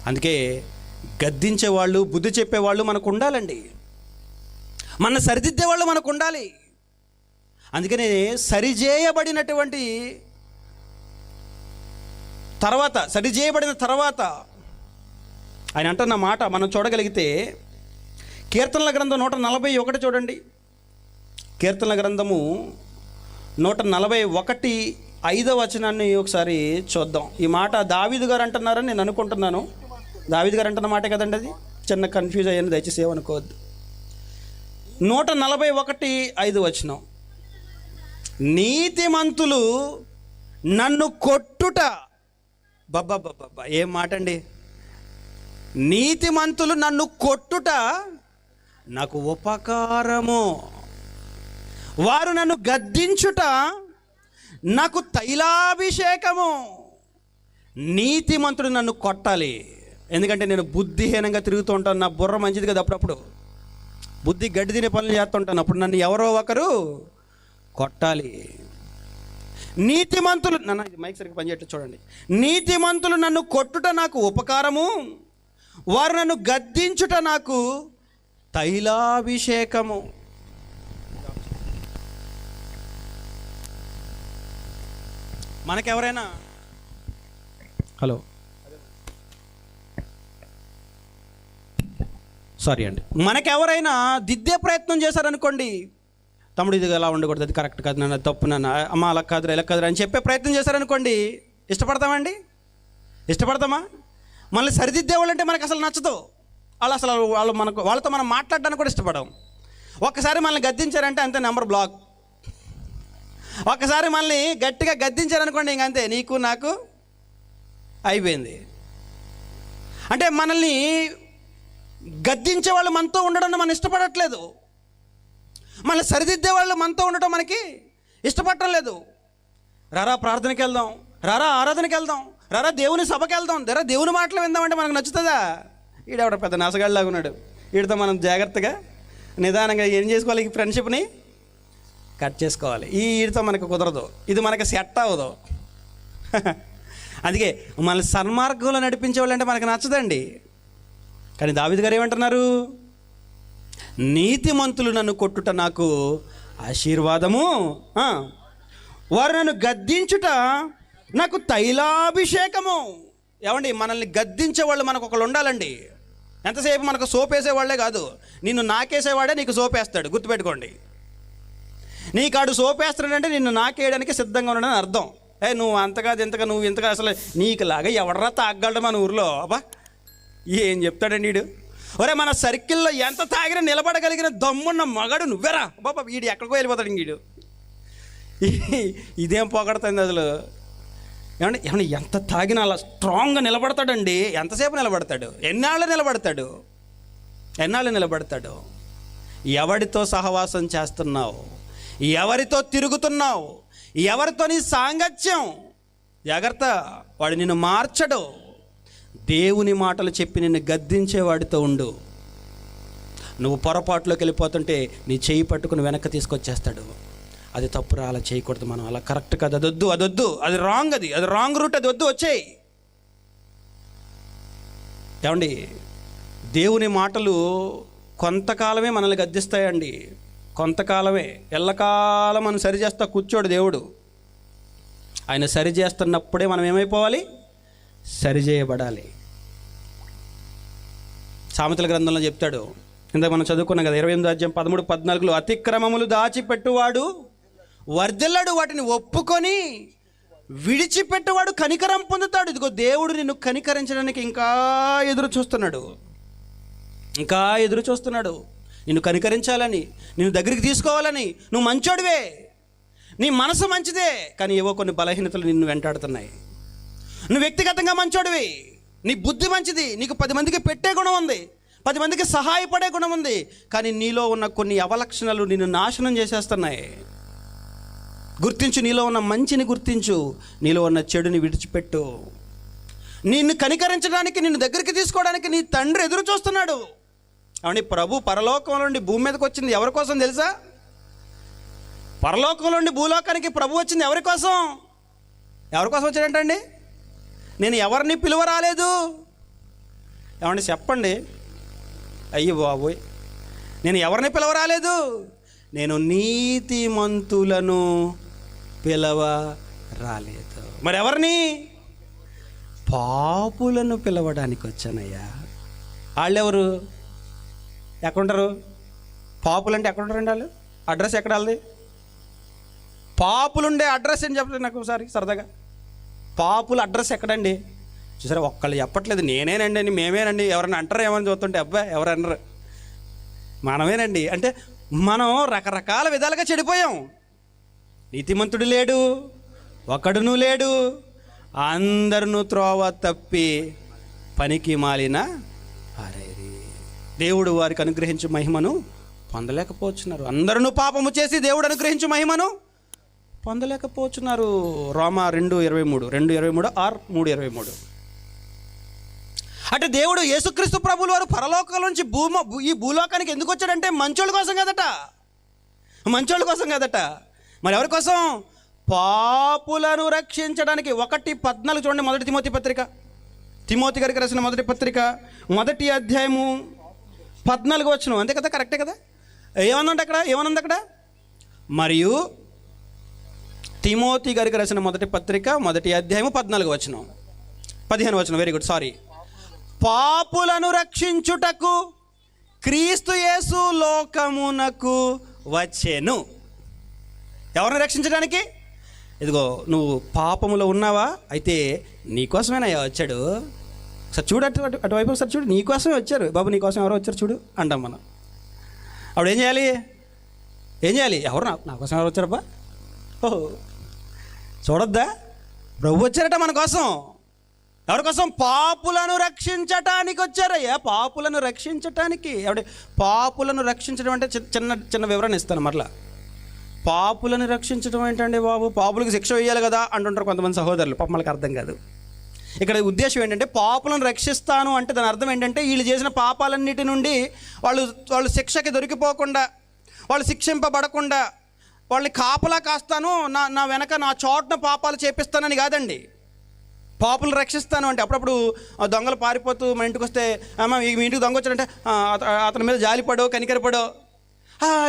అందుకే గద్దించేవాళ్ళు, బుద్ధి చెప్పేవాళ్ళు మనకు ఉండాలండి. మన సరిదిద్దేవాళ్ళు మనకు ఉండాలి. అందుకనే సరిచేయబడిన తర్వాత ఆయన అంటున్న మాట మనం చూడగలిగితే, కీర్తనల గ్రంథం 141 చూడండి. కీర్తనల గ్రంథము 141 5వ వచనాన్ని ఒకసారి చూద్దాం. ఈ మాట దావీదు గారు అంటున్నారని నేను అనుకుంటున్నాను. దావీదు గారు అంటున్న మాటే కదండి అది. చిన్న కన్ఫ్యూజ్ అయ్యాను, దయచేసి ఏమనుకోవద్దు. 141 5 వచనం, నీతిమంతులు నన్ను కొట్టుట. బాబా ఏం మాట అండి! నీతిమంతులు నన్ను కొట్టుట నాకు ఉపకారము, వారు నన్ను గద్దించుట నాకు తైలాభిషేకము. నీతిమంతుడు నన్ను కొట్టాలి, ఎందుకంటే నేను బుద్ధిహీనంగా తిరుగుతూ ఉంటాను. నా బుర్ర మంచిది కదా, అప్పుడప్పుడు బుద్ధి గడ్డి తినే పనులు చేస్తుంటాను. అప్పుడు నన్ను ఎవరో ఒకరు కొట్టాలి. నీతిమంతులు నన్ను ఇది మైక్ సరిగ్గా పనిచేయట్లేదు చూడండి. నీతిమంతులు నన్ను కొట్టుట నాకు ఉపకారము, వారు నన్ను గద్దించుట నాకు తైలాభిషేకము. మనకెవరైనా హలో సారీ అండి, మనకెవరైనా దిద్దే ప్రయత్నం చేశారనుకోండి, తమ్ముడు ఇది ఎలా ఉండకూడదు, అది కరెక్ట్ కాదు నాన్న, తప్పు నాన్న, అమ్మ అలా కాదురా ఇలా కాదురా అని చెప్పే ప్రయత్నం చేశారనుకోండి, ఇష్టపడతామండి? ఇష్టపడతామా? మనల్ని సరిదిద్దేవాళ్ళంటే మనకు అసలు నచ్చదు. వాళ్ళతో మనం మాట్లాడడానికి కూడా ఇష్టపడం. ఒక్కసారి మనల్ని గద్దించారంటే అంతే, నెంబర్ బ్లాక్. ఒక్కసారి మనల్ని గట్టిగా గద్దించారనుకోండి, ఇంకంతే, నీకు నాకు అయిపోయింది. అంటే మనల్ని గద్దించే వాళ్ళు మనతో ఉండడం మనం ఇష్టపడట్లేదు, మనల్ని సరిదిద్దే వాళ్ళు మనతో ఉండటం మనకి ఇష్టపడటం లేదు. రారా ప్రార్థనకి వెళ్దాం, రారా ఆరాధనకి వెళ్దాం, రారా దేవుని సభకి వెళ్దాం, రారా దేవుని మాటలు విందామంటే మనకు నచ్చుతుందా? ఈడెవడ పెద్ద నసగాడిలాగా ఉన్నాడు, వీడితో మనం జాగ్రత్తగా నిదానంగా ఏం చేసుకోవాలి, ఈ ఫ్రెండ్షిప్ని కట్ చేసుకోవాలి. వీడితో మనకు కుదరదు, ఇది మనకి సెట్ అవ్వదు. అందుకే మనల్ని సన్మార్గంలో నడిపించే వాళ్ళు అంటే మనకు నచ్చదండి. కానీ దావీదు గారు ఏమంటున్నారు? నీతిమంతులు నన్ను కొట్టుట నాకు ఆశీర్వాదము, వారు నన్ను గద్దించుట నాకు తైలాభిషేకము. ఏమండి, మనల్ని గద్దించే వాళ్ళు మనకు ఒకళ్ళు ఉండాలండి. ఎంతసేపు మనకు సోప్ వేసేవాళ్లే కాదు, నిన్ను నాకేసేవాడే నీకు సోప్ వేస్తాడు, గుర్తుపెట్టుకోండి. నీకాడు సోప్ వేస్తాడంటే నిన్ను నాకేయడానికి సిద్ధంగా ఉన్నాడని అర్థం. నువ్వు అంతగా ఇంతగా నువ్వు ఇంతగా అసలు నీకులాగా ఎవడరా తాగలడు మన ఊరిలో? అబ్బా ఏం చెప్తాడండి వీడు. ఒరే, మన సర్కిల్లో ఎంత తాగినా నిలబడగలిగిన దమ్మున్న మగాడు నువ్వేరా బాబా. వీడు ఎక్కడికో వెళ్ళిపోతాడు వీడు. ఇదేం పొగడుతుంది అసలు. ఏమన్నా ఎంత తాగినా అలా స్ట్రాంగ్గా నిలబడతాడండి. ఎంతసేపు నిలబడతాడు? ఎన్నాళ్ళు నిలబడతాడు? ఎవరితో సహవాసం చేస్తున్నావు? ఎవరితో తిరుగుతున్నావు? ఎవరితో నీ సాంగత్యం? జాగ్రత్త, వాడు నిన్ను మార్చడు. దేవుని మాటలు చెప్పి నిన్ను గద్దించేవాడితో ఉండు. నువ్వు పొరపాటులోకి వెళ్ళిపోతుంటే నీ చేయి పట్టుకుని వెనక్కి తీసుకొచ్చేస్తాడు. అది తప్పురా, అలా చేయకూడదు, మనం అలా కరెక్ట్ కాదు, అదొద్దు, అది రాంగ్, అది రాంగ్ రూట్, అది వద్దు, వచ్చేయి. ఏమండి, దేవుని మాటలు కొంతకాలమే మనల్ని గద్దిస్తాయండి, కొంతకాలమే. ఎల్లకాలం మనం సరిచేస్తా కూర్చోడు దేవుడు. ఆయన సరిచేస్తున్నప్పుడే మనం ఏమైపోవాలి? సరిచేయబడాలి. సామెతల గ్రంథంలో చెప్తాడు, ఇందాక మనం చదువుకున్నాం కదా, 28:13-14, అతిక్రమములు దాచిపెట్టువాడు వర్ధిల్లడు, వాటిని ఒప్పుకొని విడిచిపెట్టువాడు కనికరం పొందుతాడు. ఇదిగో దేవుడు నిన్ను కనికరించడానికి ఇంకా ఎదురు చూస్తున్నాడు, నిన్ను కనికరించాలని, నిన్ను దగ్గరికి తీసుకోవాలని. నువ్వు మంచోడివే, నీ మనసు మంచిదే, కానీ ఏవో కొన్ని బలహీనతలు నిన్ను వెంటాడుతున్నాయి. నువ్వు వ్యక్తిగతంగా మంచోడివి, నీ బుద్ధి మంచిది, నీకు 10 మందికి పెట్టే గుణం ఉంది, 10 మందికి సహాయపడే గుణం ఉంది, కానీ నీలో ఉన్న కొన్ని అవలక్షణాలు నిన్ను నాశనం చేసేస్తున్నాయి. గుర్తించు, నీలో ఉన్న మంచిని గుర్తించు, నీలో ఉన్న చెడుని విడిచిపెట్టు. నిన్ను కనికరించడానికి, నిన్ను దగ్గరికి తీసుకోవడానికి నీ తండ్రి ఎదురు చూస్తున్నాడు. అవును, ప్రభు పరలోకం నుండి భూమి మీదకి వచ్చింది ఎవరి కోసం తెలుసా? పరలోకం నుండి భూలోకానికి ప్రభు వచ్చింది ఎవరి కోసం వచ్చాడంటండి? నేను ఎవరిని పిలువ రాలేదు. ఏమండి చెప్పండి, అయ్యో బాబోయ్, నేను ఎవరిని పిలవ రాలేదు, నేను నీతిమంతులను పిలవ రాలేదు. మరి ఎవరిని? పాపులను పిలవడానికి వచ్చానయ్యా. వాళ్ళెవరు? ఎక్కడుంటారు? పాపులు అంటే ఎక్కడుంటారండి వాళ్ళు? అడ్రస్ ఎక్కడ వాళ్ళది? పాపులుండే అడ్రస్ అని చెప్పలేదు నాకు ఒకసారి సరదాగా. పాపుల అడ్రస్ ఎక్కడండి? చూసారా, ఒక్కళ్ళు చెప్పట్లేదు, నేనేనండి అని, మేమేనండి. ఎవరైనా అంటారు ఏమని చూస్తుంటే, అబ్బాయి ఎవరు అనరు, మనమేనండి. అంటే మనం రకరకాల విధాలుగా చెడిపోయాం. నీతిమంతుడు లేడు, ఒకడును లేడు, అందరును త్రోవ తప్పి పనికి మాలిన వారైరి. దేవుడు వారికి అనుగ్రహించు మహిమను పొందలేకపోతున్నారు. అందరూ పాపము చేసి దేవుడు అనుగ్రహించు మహిమను పొందలేకపోతున్నారు. రోమా 2:23 ఆర్ 3:23. అంటే దేవుడు యేసుక్రీస్తు ప్రభువుల వారు పరలోకాల నుంచి ఈ భూలోకానికి ఎందుకు వచ్చాడంటే మంచోళ్ళ కోసం కదట. మరి ఎవరి కోసం? పాపులను రక్షించడానికి. 1:14 చూడండి, మొదటి తిమోతి గారికి రాసిన మొదటి పత్రిక 1వ అధ్యాయము 14 వచనం. అంతే కదా, కరెక్టే కదా. ఏమనుంది అక్కడ? మరియు తిమోతి గారికి రాసిన మొదటి పత్రిక 1వ అధ్యాయము 14 వచనం, 15 వచనం, వెరీ గుడ్, సారీ. పాపులను రక్షించుటకు క్రీస్తు యేసు లోకమునకు వచ్చెను. ఎవరిని రక్షించడానికి? ఇదిగో, నువ్వు పాపములో ఉన్నావా? అయితే నీకోసమేనయ్యా వచ్చాడు. సార్ చూడు, అటువైపు సార్ చూడు, నీకోసమే వచ్చారు బాబు, నీకోసం ఎవరో వచ్చారు చూడు అంటాం మనం. అప్పుడు ఏం చేయాలి? ఎవరు నా కోసం ఎవరు వచ్చారబ్బా? ఓహో, చూడొద్దా? ప్రభు వచ్చారట మన కోసం. ఎవరి కోసం? పాపులను రక్షించటానికి వచ్చారయ్యా, పాపులను రక్షించటానికి. పాపులను రక్షించడం అంటే చిన్న వివరణ ఇస్తాను మరలా. పాపులను రక్షించడం ఏంటండి బాబు? పాపులకు శిక్ష వేయాలి కదా అంటుంటారు కొంతమంది సహోదరులు. పాపం వాళ్ళకి అర్థం కాదు. ఇక్కడ ఉద్దేశం ఏంటంటే, పాపులను రక్షిస్తాను అంటే దాని అర్థం ఏంటంటే, వీళ్ళు చేసిన పాపాలన్నిటి నుండి వాళ్ళు శిక్షకి దొరికిపోకుండా, వాళ్ళు శిక్షింపబడకుండా వాళ్ళని కాపలా కాస్తాను, నా వెనక నా చోటున పాపాలు చేపిస్తానని కాదండి. పాపులు రక్షిస్తాను అంటే, అప్పుడప్పుడు దొంగలు పారిపోతూ మన ఇంటికి వస్తే, మీ ఇంటికి దొంగ వచ్చాడంటే అతని మీద జాలిపడో కనికరపడో,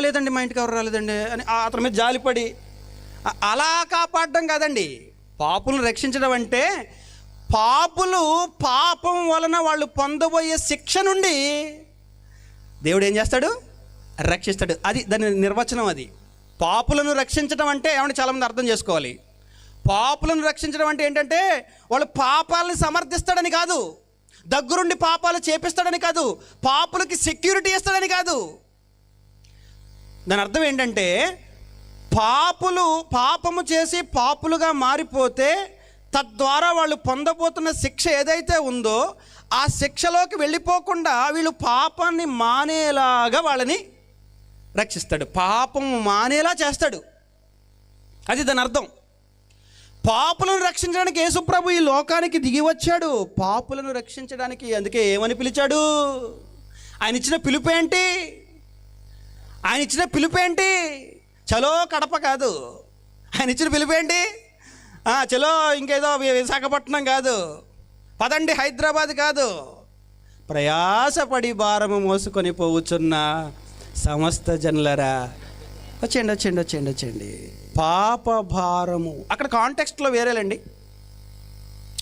లేదండి మా ఇంటికి ఎవరు రాలేదండి అని అతని మీద జాలిపడి అలా కాపాడడం కాదండి. పాపులను రక్షించడం అంటే, పాపం వలన వాళ్ళు పొందబోయే శిక్ష నుండి దేవుడు ఏం చేస్తాడు? రక్షిస్తాడు. అది దాని నిర్వచనం. అది పాపులను రక్షించడం అంటే ఏమంటే చాలామంది అర్థం చేసుకోవాలి. పాపులను రక్షించడం అంటే ఏంటంటే, వాళ్ళు పాపాలను సమర్థిస్తాడని కాదు, దగ్గరుండి పాపాలు చేపిస్తాడని కాదు, పాపులకి సెక్యూరిటీ ఇస్తాడని కాదు. దాని అర్థం ఏంటంటే, పాపము చేసి పాపులుగా మారిపోతే తద్వారా వాళ్ళు పొందబోతున్న శిక్ష ఏదైతే ఉందో ఆ శిక్షలోకి వెళ్ళిపోకుండా వీళ్ళు పాపాన్ని మానేలాగా వాళ్ళని రక్షిస్తాడు. పాపం మానేలా చేస్తాడు. అది దాని అర్థం. పాపులను రక్షించడానికి యేసుప్రభు ఈ లోకానికి దిగి వచ్చాడు. పాపులను రక్షించడానికి. అందుకే ఏమని పిలిచాడు? ఆయన ఇచ్చిన పిలుపేంటి? చలో కడప కాదు. ఆయన ఇచ్చిన పిలుపేంటి? చలో ఇంకేదో విశాఖపట్నం కాదు, పదండి హైదరాబాద్ కాదు. ప్రయాసపడి భారము మోసుకొని పోవుచున్న సమస్త జనులరా వచ్చేయండి. పాప భారము. అక్కడ కాంటెక్స్ట్లో వేరేలండి.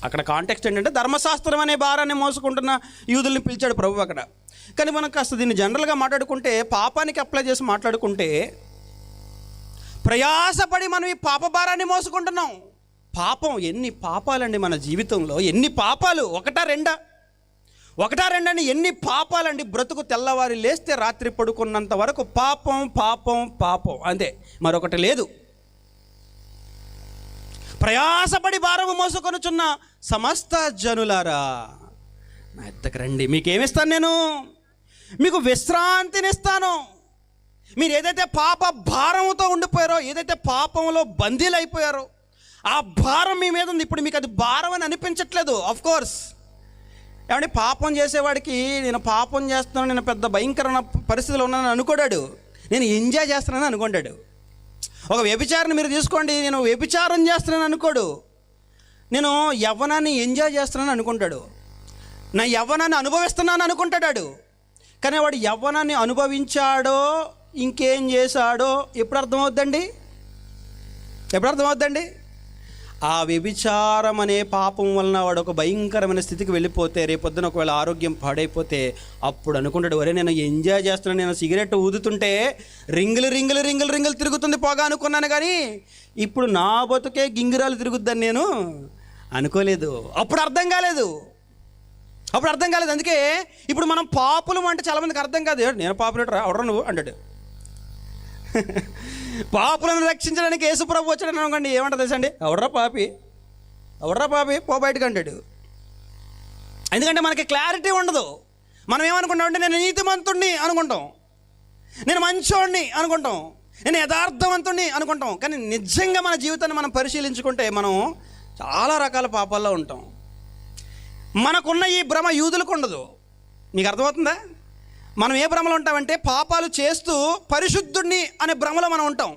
అక్కడ కాంటెక్స్ట్ ఏంటంటే, ధర్మశాస్త్రం అనే భారాన్ని మోసుకుంటున్న యూదుల్ని పిలిచాడు ప్రభు అక్కడ. కానీ మనం కాస్త దీన్ని జనరల్గా మాట్లాడుకుంటే, పాపానికి అప్లై చేసి మాట్లాడుకుంటే, ప్రయాసపడి మనం ఈ పాప భారాన్ని మోసుకుంటున్నాం. పాపం, ఎన్ని పాపాలండి మన జీవితంలో, ఎన్ని పాపాలు! ఒకటా రెండని ఎన్ని పాపాలండి. బ్రతుకు తెల్లవారి లేస్తే రాత్రి పడుకున్నంత వరకు పాపం అంతే, మరొకటి లేదు. ప్రయాసపడి భారము మోసుకొనుచున్న సమస్త జనులారా నా ఎద్దకు రండి, మీకేమిస్తాను? నేను మీకు విశ్రాంతినిస్తాను. మీరు ఏదైతే పాప భారంతో ఉండిపోయారో, ఏదైతే పాపంలో బందీలు అయిపోయారో, ఆ భారం మీ మీద ఉంది. ఇప్పుడు మీకు అది భారం అని అనిపించట్లేదు. ఆఫ్ కోర్స్ ఏమంటే, పాపం చేసేవాడికి నేను పాపం చేస్తున్నాను, నేను పెద్ద భయంకరమైన పరిస్థితిలో ఉన్నానని అనుకోడాడు, నేను ఎంజాయ్ చేస్తున్నానని అనుకుంటాడు. ఒక వ్యభిచారాన్ని మీరు తీసుకోండి, నేను వ్యభిచారం చేస్తున్నాను అనుకోడు, నేను యవ్వనాన్ని ఎంజాయ్ చేస్తున్నాను అనుకుంటాడు, నా యవ్వనాన్ని అనుభవిస్తున్నాను అనుకుంటాడు. కానీ వాడు యవ్వనాన్ని అనుభవించాడో ఇంకేం చేశాడో ఎప్పుడు అర్థమవుద్దండి? ఆ వ్యభిచారం అనే పాపం వలన వాడు ఒక భయంకరమైన స్థితికి వెళ్ళిపోతే, రేపొద్దున ఒకవేళ ఆరోగ్యం పాడైపోతే అప్పుడు అనుకుంటాడు, ఒరే నేను ఎంజాయ్ చేస్తున్నాను, నేను సిగరెట్ ఊదుతుంటే రింగులు తిరుగుతుంది పొగ అనుకున్నాను, కానీ ఇప్పుడు నా బతుకే గింగిరాలు తిరుగుద్దని నేను అనుకోలేదు. అప్పుడు అర్థం కాలేదు. అందుకే ఇప్పుడు మనం పాపులం అంటే చాలామందికి అర్థం కాదు. నేను పాపులేటర్ ఎవడరా నువ్వు అంటాడు. పాపులను రక్షించడానికి యేసుప్రభు వచ్చాడని అనుకోండి, ఏమంటారు తెలుసండి? ఎవడరా పాపి పో బయటకు అంటాడు. ఎందుకంటే మనకి క్లారిటీ ఉండదు. మనం ఏమనుకుంటామంటే, నేను నీతిమంతుణ్ణి అనుకుంటాం, నేను మంచోడిని అనుకుంటాం, నేను యథార్థవంతుణ్ణి అనుకుంటాం. కానీ నిజంగా మన జీవితాన్ని మనం పరిశీలించుకుంటే మనం చాలా రకాల పాపాల్లో ఉంటాం. మనకున్న ఈ భ్రమ యూదులకు ఉండదు. మీకు అర్థమవుతుందా? మనం ఏ భ్రమలో ఉంటామంటే, పాపాలు చేస్తూ పరిశుద్ధుణ్ణి అనే భ్రమలో మనం ఉంటాం.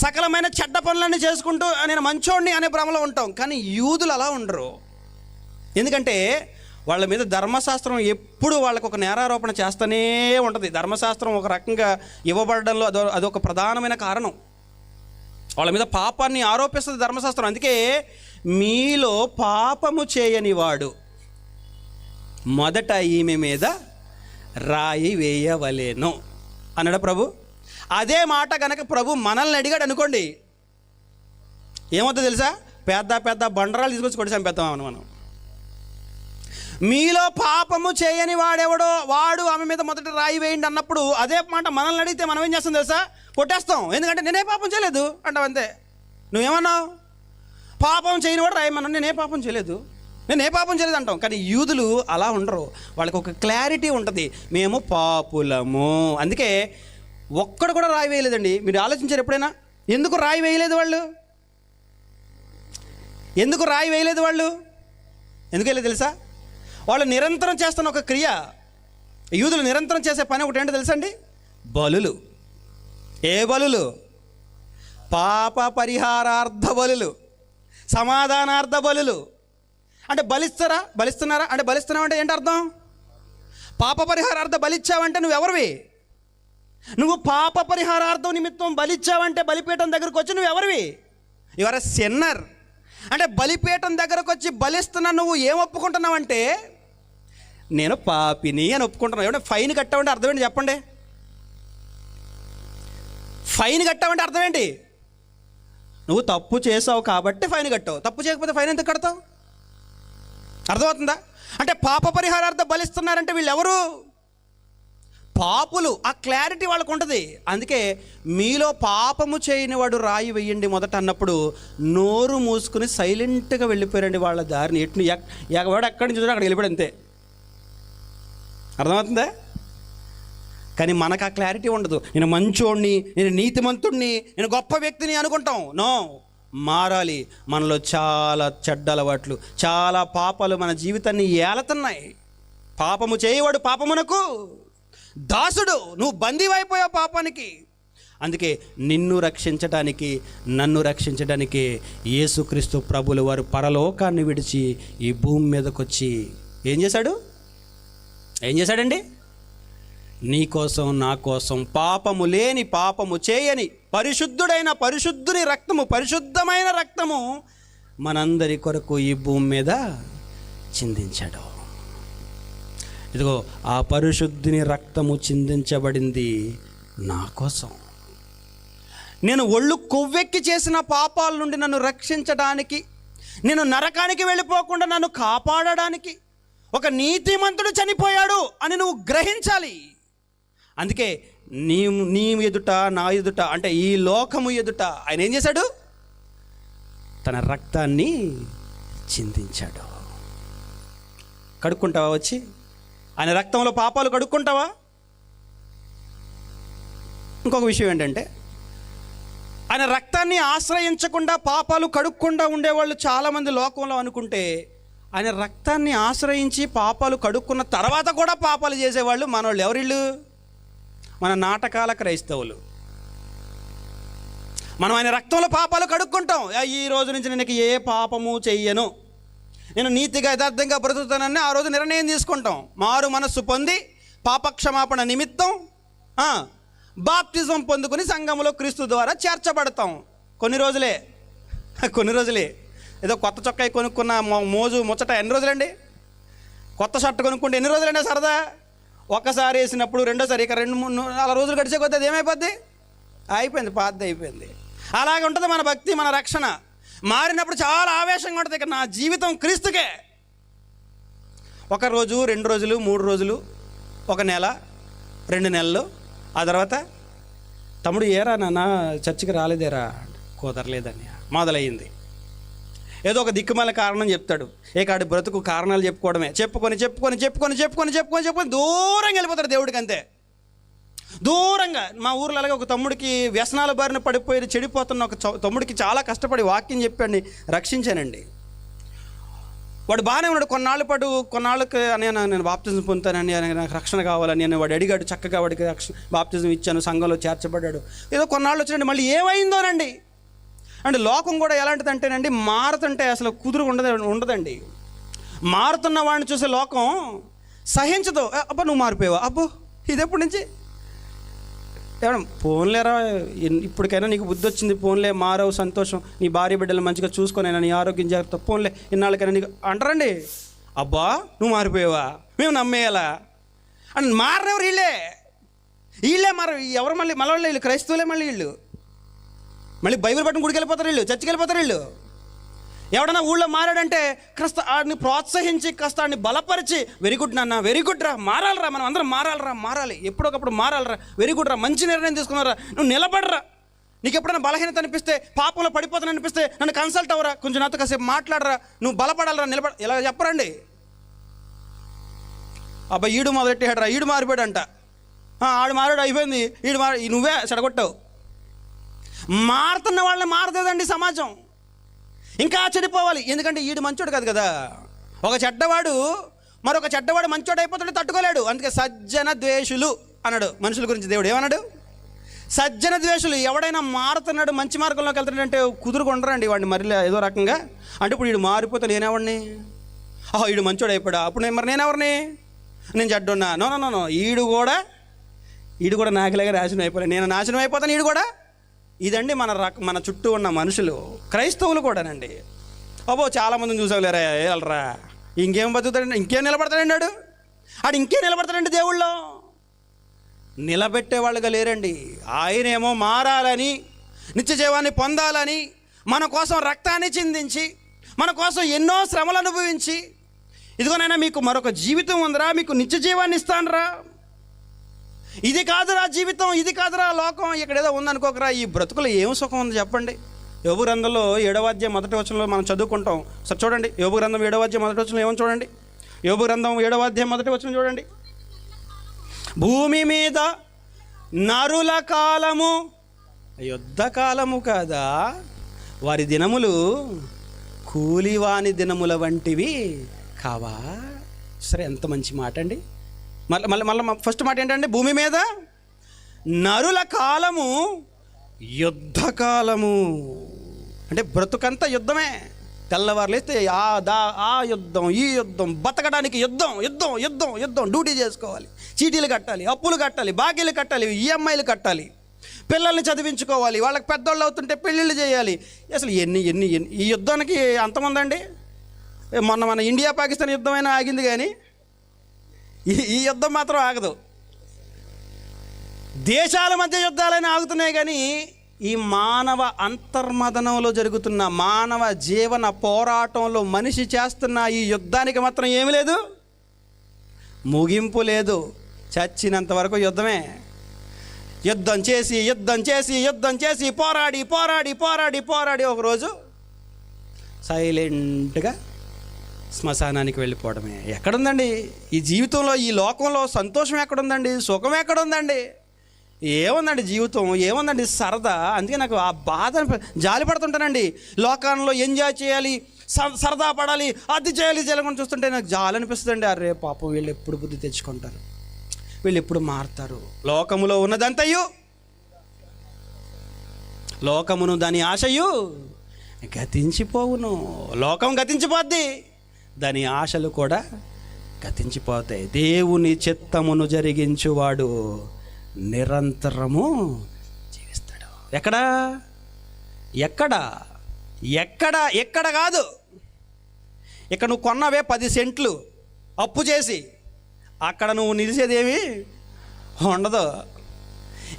సకలమైన చెడ్డ పనులన్నీ చేసుకుంటూ నేను మంచోడిని అనే భ్రమలో ఉంటాం. కానీ యూదులు అలా ఉండరు. ఎందుకంటే వాళ్ళ మీద ధర్మశాస్త్రం ఎప్పుడు వాళ్ళకు ఒక నేరారోపణ చేస్తూనే ఉంటుంది. ధర్మశాస్త్రం ఒక రకంగా ఇవ్వబడడంలో అదొక ప్రధానమైన కారణం. వాళ్ళ మీద పాపాన్ని ఆరోపిస్తుంది ధర్మశాస్త్రం. అందుకే మీలో పాపము చేయని వాడు మొదట ఈమె మీద రాయి వేయవలేను అన్నాడు ప్రభు. అదే మాట కనుక ప్రభు మనల్ని అడిగాడు అనుకోండి, ఏమవుతుందో తెలుసా? పెద్ద పెద్ద బండరాలు తీసుకొచ్చి కొట్టి చంపేద్దాం మనం. మీలో పాపము చేయని వాడెవడో వాడు ఆమె మీద మొదట రాయి వేయండి అన్నప్పుడు అదే మాట మనల్ని అడిగితే మనం ఏం చేస్తాం తెలుసా? కొట్టేస్తాం. ఎందుకంటే నేనే పాపం చేయలేదు అంటావు అంతే. నువ్వేమన్నావు? పాపం చేయని వాడు రాయమన్నావు. నేనే పాపం చేయలేదు అంటాం. కానీ యూదులు అలా ఉండరు. వాళ్ళకి ఒక క్లారిటీ ఉంటుంది, మేము పాపులము. అందుకే ఒక్కడు కూడా రాయి వేయలేదండి. మీరు ఆలోచించారు ఎప్పుడైనా? ఎందుకు రాయి వేయలేదు వాళ్ళు? ఎందుకు వేయలేదు తెలుసా? వాళ్ళు నిరంతరం చేస్తున్న ఒక క్రియ, యూదులు నిరంతరం చేసే పని ఒకటి ఏంటో తెలుసా అండి? బలులు. ఏ బలులు? పాప పరిహారార్థ బలులు, సమాధానార్థ బలులు. అంటే బలిస్తున్నారా అంటే బలిస్తున్నావంటే ఏంటి అర్థం? పాప పరిహారార్థ బలిచ్చావంటే నువ్వెవరివి? నువ్వు పాప పరిహారార్థం నిమిత్తం బలిచ్చావంటే బలిపీఠం దగ్గరకు వచ్చి నువ్వెవరివి? Your sinner. అంటే బలిపీఠం దగ్గరకు వచ్చి బలిస్తున్నా నువ్వు ఏం ఒప్పుకుంటున్నావంటే నేను పాపిని అని ఒప్పుకుంటున్నావు. ఏమంటే ఫైన్ కట్టావంటే అర్థం ఏంటి చెప్పండి? ఫైన్ కట్టావంటే అర్థం ఏంటి? నువ్వు తప్పు చేసావు కాబట్టి ఫైన్ కట్టావు. తప్పు చేయకపోతే ఫైన్ ఎందుకు కడతావు? అర్థమవుతుందా? అంటే పాప పరిహారార్థం బలిస్తున్నారంటే వీళ్ళు ఎవరు? పాపులు. ఆ క్లారిటీ వాళ్ళకు ఉంటుంది. అందుకే మీలో పాపము చేయని వాడు రాయి వెయ్యండి మొదట అన్నప్పుడు నోరు మూసుకుని సైలెంట్గా వెళ్ళిపోయారండి వాళ్ళ దారిని. వాడు ఎక్కడి నుంచి అక్కడికి వెళ్ళిపోయాడు అంతే. అర్థమవుతుందా? కానీ మనకు ఆ క్లారిటీ ఉండదు. నేను మంచోడిని, నేను నీతిమంతుడిని, నేను గొప్ప వ్యక్తిని అనుకుంటాం. నో, మారాలి. మనలో చాలా చెడ్డ అలవాట్లు, చాలా పాపాలు మన జీవితాన్ని ఏలుతున్నాయి. పాపము చేయవాడు పాపమునకు దాసుడు. నువ్వు బందీవైపోయావు పాపానికి. అందుకే నిన్ను రక్షించడానికి, నన్ను రక్షించడానికి యేసుక్రీస్తు ప్రభులు వారు పరలోకాన్ని విడిచి ఈ భూమి మీదకి వచ్చి ఏం చేశాడండి? నీ కోసం, నా కోసం పాపము లేని, పాపము చేయని పరిశుద్ధుడైన పరిశుద్ధుని రక్తము, పరిశుద్ధమైన రక్తము మనందరి కొరకు ఈ భూమి మీద చిందించాడు. ఇదిగో ఆ పరిశుద్ధుని రక్తము చిందించబడింది నా కోసం. నేను ఒళ్ళు కొవ్వెక్కి చేసిన పాపాల నుండి నన్ను రక్షించడానికి, నేను నరకానికి వెళ్ళిపోకుండా నన్ను కాపాడడానికి ఒక నీతిమంతుడు చనిపోయాడు అని నువ్వు గ్రహించాలి. అందుకే నీ ఎదుట, నా ఎదుట, అంటే ఈ లోకము ఎదుట ఆయన ఏం చేశాడు? తన రక్తాన్ని చిందించాడు. కడుక్కుంటావా? వచ్చి ఆయన రక్తంలో పాపాలు కడుక్కుంటావా? ఇంకొక విషయం ఏంటంటే, ఆయన రక్తాన్ని ఆశ్రయించకుండా పాపాలు కడుక్కుండా ఉండేవాళ్ళు చాలామంది లోకంలో అనుకుంటే, ఆయన రక్తాన్ని ఆశ్రయించి పాపాలు కడుక్కున్న తర్వాత కూడా పాపాలు చేసేవాళ్ళు మనోళ్ళు ఎవరిళ్ళు? మన నాటకాల క్రైస్తవులు. మనం ఆయన రక్తంలో పాపాలు కడుక్కుంటాం. ఈ రోజు నుంచి నేను ఏ పాపము చెయ్యను, నేను నీతిగా యథార్థంగా బ్రతుకుతానని ఆ రోజు నిర్ణయం తీసుకుంటాం. మారు మనస్సు పొంది పాపక్షమాపణ నిమిత్తం బాప్తిజం పొందుకుని సంఘంలో క్రీస్తు ద్వారా చేర్చబడతాం. కొన్ని రోజులే. ఏదో కొత్త చొక్కా కొనుక్కున్న మోజు ముచ్చట ఎన్ని రోజులండి? కొత్త షర్ట్ కొనుక్కుంటే ఎన్ని రోజులండి సరదా? ఒక్కసారి వేసినప్పుడు రెండోసారి, ఇక 2-3-4 రోజులు గడిచే కొద్ది అది ఏమైపోద్ది? అయిపోయింది, పాతది అయిపోయింది. అలాగే ఉంటుంది మన భక్తి, మన రక్షణ. మారినప్పుడు చాలా ఆవేశంగా ఉంటుంది. ఇక నా జీవితం క్రీస్తుకే. 1 రోజు, 2 రోజులు, 3 రోజులు, 1 నెల, 2 నెలలు, ఆ తర్వాత తమ్ముడు ఏరా నాన్న చర్చికి రాలేదేరా, కుదరలేదని మొదలయ్యింది. ఏదో ఒక దిక్కుమాల కారణం చెప్తాడు. ఏకాడి బ్రతుకు కారణాలు చెప్పుకోవడమే. చెప్పుకొని దూరంగా వెళ్ళిపోతాడు దేవుడికి. అంతే, దూరంగా. మా ఊర్లో అలాగే ఒక తమ్ముడికి వ్యసనాల బారిన పడిపోయి చెడిపోతున్న ఒక తమ్ముడికి చాలా కష్టపడి వాక్యం చెప్పండి రక్షించానండి. వాడు బాగానే ఉన్నాడు కొన్నాళ్ళకి నేను బాప్తిజం పొందుతానని, నాకు రక్షణ కావాలని నేను వాడు అడిగాడు. చక్కగా వాడికి బాప్తిజం ఇచ్చాను, సంఘంలో చేర్చబడ్డాడు. ఏదో కొన్నాళ్ళు వచ్చినండి, మళ్ళీ ఏమైందోనండి. అంటే లోకం కూడా ఎలాంటిదంటేనండి, మారుతుంటే అసలు ఉండదండి. మారుతున్న వాడిని చూసే లోకం సహించదు. అబ్బా నువ్వు మారిపోయావా, అబ్బో ఇది ఎప్పటి నుంచి, ఏమన్నా ఫోన్లేరా, ఇప్పటికైనా నీకు బుద్ధి వచ్చింది, ఫోన్లే మారవు, సంతోషం, నీ భార్య బిడ్డలు మంచిగా చూసుకొనైనా, నీ ఆరోగ్యం జాగ్రత్త, ఫోన్లే ఇన్నాళ్ళకైనా నీకు అంటారండి. అబ్బా నువ్వు మారిపోయావా, మేము నమ్మేయాలా అని. మారనెవరు వీళ్ళే ఎవరు మళ్ళీ వీళ్ళు క్రైస్తవులే, మళ్ళీ బైబిల్ పట్టుకుని గుడికి వెళ్ళిపోతారు, చర్చికి వెళ్ళిపోతారు. ఎవడన్నా ఊళ్ళో మారాడంటే కాస్త ఆడిని ప్రోత్సహించి, కాస్త ఆడిని బలపరిచి, వెరీ గుడ్ నాన్న, వెరీ గుడ్ రా, మారాలరా, మనం అందరం మారాలి, ఎప్పుడొకప్పుడు మారాలరా, వెరీ గుడ్ రా, మంచి నిర్ణయం తీసుకున్నారా, నువ్వు నిలబడరా, నీకు ఎప్పుడైనా బలహీనత అనిపిస్తే, పాపంలో పడిపోతాను అనిపిస్తే నన్ను కన్సల్ట్ అవ్వరా, కొంచెం నాతో కాసేపు మాట్లాడరా, నువ్వు బలపడాలరా, ఇలా చెప్పరండి. అబ్బా ఈడు మొదలెట్టాడరా, ఈడు మారిపోయాడంట, ఆడు మారాడు, అయిపోయింది, నువ్వే చెడగొట్టావు. మారుతున్న వాళ్ళని మారదేదండి సమాజం, ఇంకా చెడిపోవాలి. ఎందుకంటే ఈడు మంచోడు కాదు కదా. ఒక చెడ్డవాడు మరొక చెడ్డవాడు మంచోడు అయిపోతాడు, తట్టుకోలేడు. అందుకే సజ్జన ద్వేషులు అన్నాడు మనుషుల గురించి దేవుడు. ఏమన్నాడు? సజ్జన ద్వేషులు. ఎవడైనా మారుతున్నాడు, మంచి మార్గంలోకి వెళ్తున్నాడంటే కుదురుకుండరండి వాడిని మరి ఏదో రకంగా. అంటే ఇప్పుడు వీడు మారిపోతే నేనెవడిని? వీడు మంచోడు అయిపోయాడు, అప్పుడు మరి నేనెవరిని? నేను చెడ్డున్నా? నో, ఈడు కూడా నాకులాగా నాశనం అయిపోయాడు, నేను నాశనం అయిపోతాను, ఈడు కూడా. ఇదండి మన చుట్టూ ఉన్న మనుషులు, క్రైస్తవులు కూడానండి. అబ్బో చాలామందిని చూసావులేరా, వెళ్ళరా, ఇంకేం బతుకుతాడండి, ఇంకేం నిలబడతాడండి ఆడు ఇంకేం నిలబడతాడండి దేవుళ్ళో? నిలబెట్టే వాళ్ళుగా లేరండి. ఆయనేమో మారాలని, నిత్య జీవాన్ని పొందాలని, మన కోసం రక్తాన్ని చిందించి, మన కోసం ఎన్నో శ్రమలు అనుభవించి, ఇదిగోనైనా మీకు మరొక జీవితం ఉందిరా, మీకు నిత్య జీవాన్ని ఇస్తానురా, ఇది కాదురా జీవితం, ఇది కాదురా లోకం, ఇక్కడ ఏదో ఉందనుకోకరా, ఈ బ్రతుకులో ఏం సుఖం ఉంది చెప్పండి. యోబు గ్రంథంలో 7వ అధ్యాయం 1వ వచనంలో మనం చదువుకుంటాం. సరే చూడండి, యోబు గ్రంథం 7వ అధ్యాయం 1వ వచనంలో ఏమని చూడండి. యోబు గ్రంథం 7వ అధ్యాయం 1వ వచనం చూడండి. భూమి మీద నరుల కాలము యుద్ధ కాలము కాదా, వారి దినములు కూలివాని దినముల వంటివి కావా. సరే, ఎంత మంచి మాట అండి. మళ్ళీ ఫస్ట్ మాట ఏంటంటే, భూమి మీద నరుల కాలము యుద్ధకాలము. అంటే బ్రతుకంతా యుద్ధమే. తెల్లవారులేస్తే ఆ యుద్ధం, ఈ యుద్ధం, బతకడానికి యుద్ధం, డ్యూటీ చేసుకోవాలి, చీటీలు కట్టాలి, అప్పులు కట్టాలి, బాకీలు కట్టాలి, ఈఎంఐలు కట్టాలి, పిల్లల్ని చదివించుకోవాలి, వాళ్ళకి పెద్దోళ్ళు అవుతుంటే పెళ్ళిళ్ళు చేయాలి. అసలు ఎన్ని ఈ యుద్ధానికి అంతమందండి. మన ఇండియా పాకిస్తాన్ యుద్ధమైనా ఆగింది, కానీ ఈ యుద్ధం మాత్రం ఆగదు. దేశాల మధ్య యుద్ధాలైనా ఆగుతున్నాయి, కానీ ఈ మానవ అంతర్మదనంలో జరుగుతున్న మానవ జీవన పోరాటంలో మనిషి చేస్తున్న ఈ యుద్ధానికి మాత్రం ఏమి లేదు, ముగింపు లేదు. చచ్చినంత వరకు యుద్ధమే. యుద్ధం చేసి పోరాడి ఒకరోజు సైలెంట్గా శ్మశానానికి వెళ్ళిపోవడమే. ఎక్కడుందండి ఈ జీవితంలో, ఈ లోకంలో సంతోషం ఎక్కడుందండి, సుఖం ఎక్కడుందండి, ఏముందండి జీవితం, ఏముందండి సరదా. అందుకే నాకు ఆ బాధ, జాలి పడుతుంటానండి. లోకంలో ఎంజాయ్ చేయాలి, సరదా పడాలి, అది చేయాలి చూస్తుంటే నాకు జాలి అనిపిస్తుందండి. అరే పాపం, వీళ్ళు ఎప్పుడు బుద్ధి తెచ్చుకుంటారు, వీళ్ళు ఎప్పుడు మారుతారు. లోకములో ఉన్నదంతయు, లోకమును దాని ఆశయు గతించిపోవును. లోకం గతించిపోద్ది, దాని ఆశలు కూడా గతించిపోతాయి. దేవుని చిత్తమును జరిగించువాడు నిరంతరము జీవిస్తాడు. ఎక్కడ కాదు. ఇక్కడ నువ్వు కొన్నవే 10 సెంట్లు అప్పు చేసి, అక్కడ నువ్వు నిలిచేదేమి ఉండదు.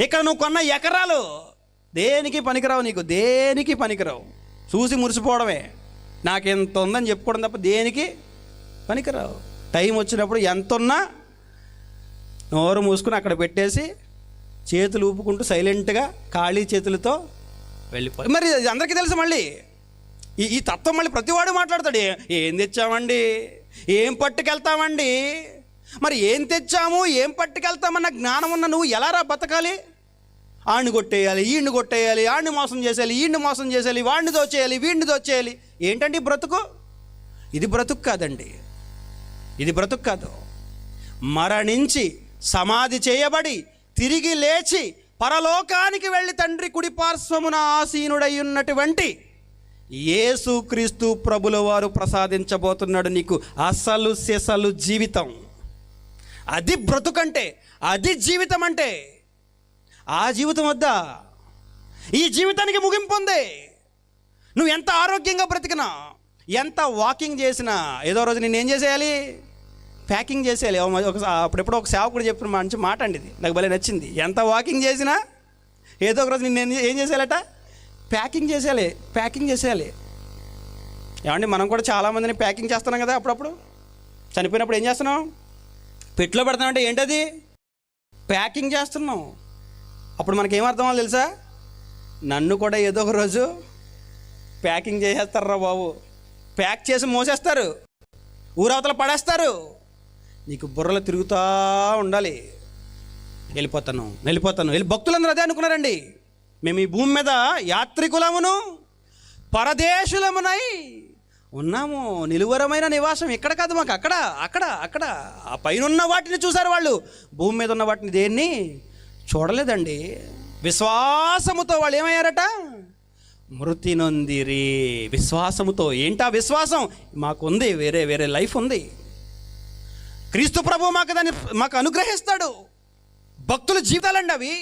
ఇక్కడ నువ్వు కొన్న ఎకరాలు దేనికి పనికిరావు, నీకు దేనికి పనికిరావు. చూసి మురిసిపోవడమే, నాకెంత ఉందని చెప్పుకోవడం తప్ప దేనికి పనికిరావు. టైం వచ్చినప్పుడు ఎంత ఉన్నా నోరు మూసుకుని అక్కడ పెట్టేసి చేతులు ఊపుకుంటూ సైలెంట్గా ఖాళీ చేతులతో వెళ్ళిపోయి. మరి అందరికీ తెలుసు. మళ్ళీ ఈ తత్వం మళ్ళీ ప్రతివాడు మాట్లాడతాడు. ఏం తెచ్చామండి, ఏం పట్టుకెళ్తామండి, మరి ఏం తెచ్చాము, ఏం పట్టుకెళ్తామన్న జ్ఞానం ఉన్న నువ్వు ఎలారా బతకాలి? ఆడిని కొట్టేయాలి, ఈయన్ని కొట్టేయాలి, ఆడిని మోసం చేసేయాలి, ఈయన్ని మోసం చేసేయాలి, వాడిని దోచేయాలి, వీడిని దోచేయాలి. ఏంటండి బ్రతుకు? ఇది బ్రతుకు కాదండి, ఇది బ్రతుకు కాదు. మరణించి సమాధి చేయబడి తిరిగి లేచి పరలోకానికి వెళ్ళి తండ్రి కుడి పార్శ్వమున ఆసీనుడై ఉన్నటువంటి యేసుక్రీస్తు ప్రభుల వారు ప్రసాదించబోతున్నాడు నీకు అసలు సెసలు జీవితం. అది బ్రతుకంటే, అది జీవితం అంటే. ఆ జీవితం వద్దా? ఈ జీవితానికి ముగింపు ఉంది. నువ్వు ఎంత ఆరోగ్యంగా బ్రతికినా, ఎంత వాకింగ్ చేసినా, ఏదో రోజు నేను ఏం చేసేయాలి? ప్యాకింగ్ చేసేయాలి. అప్పుడెప్పుడు ఒక సేవకుడు చెప్పిన మంచి మాట అండి, ఇది నాకు భలే నచ్చింది. ఎంత వాకింగ్ చేసినా ఏదో ఒక రోజు నేను ఏం చేసేయాలట? ప్యాకింగ్ చేసేయాలి, ప్యాకింగ్ చేసేయాలి. ఏమండి, మనం కూడా చాలామందిని ప్యాకింగ్ చేస్తున్నాం కదా. అప్పుడప్పుడు చనిపోయినప్పుడు ఏం చేస్తున్నాం? పెట్టులో పెడతాం. అంటే ఏంటది? ప్యాకింగ్ చేస్తున్నాం. అప్పుడు మనకేం అర్థం అవ్వాలి తెలుసా? నన్ను కూడా ఏదో ఒక రోజు ప్యాకింగ్ చేసేస్తారా బాబు, ప్యాక్ చేసి మోసేస్తారు, ఊరవతల పడేస్తారు. నీకు బుర్రలు తిరుగుతూ ఉండాలి. వెళ్ళిపోతాను వెళ్ళి భక్తులందరూ అదే అనుకున్నారండి. మేము ఈ భూమి మీద యాత్రికులమును పరదేశులమునై ఉన్నాము. నిలువరమైన నివాసం ఇక్కడ కాదు, మాకు అక్కడ అక్కడ అక్కడ ఆ పైన ఉన్న వాటిని చూశారు వాళ్ళు. భూమి మీద ఉన్న వాటిని దేన్ని చూడలేదండి. విశ్వాసముతో వాళ్ళు ఏమయ్యారట? మృతి నొందిరి. విశ్వాసముతో. ఏంటా విశ్వాసం? మాకుంది, వేరే వేరే లైఫ్ ఉంది. క్రీస్తు ప్రభు మాకు అనుగ్రహిస్తాడు. భక్తుల జీవితాలండి అవి.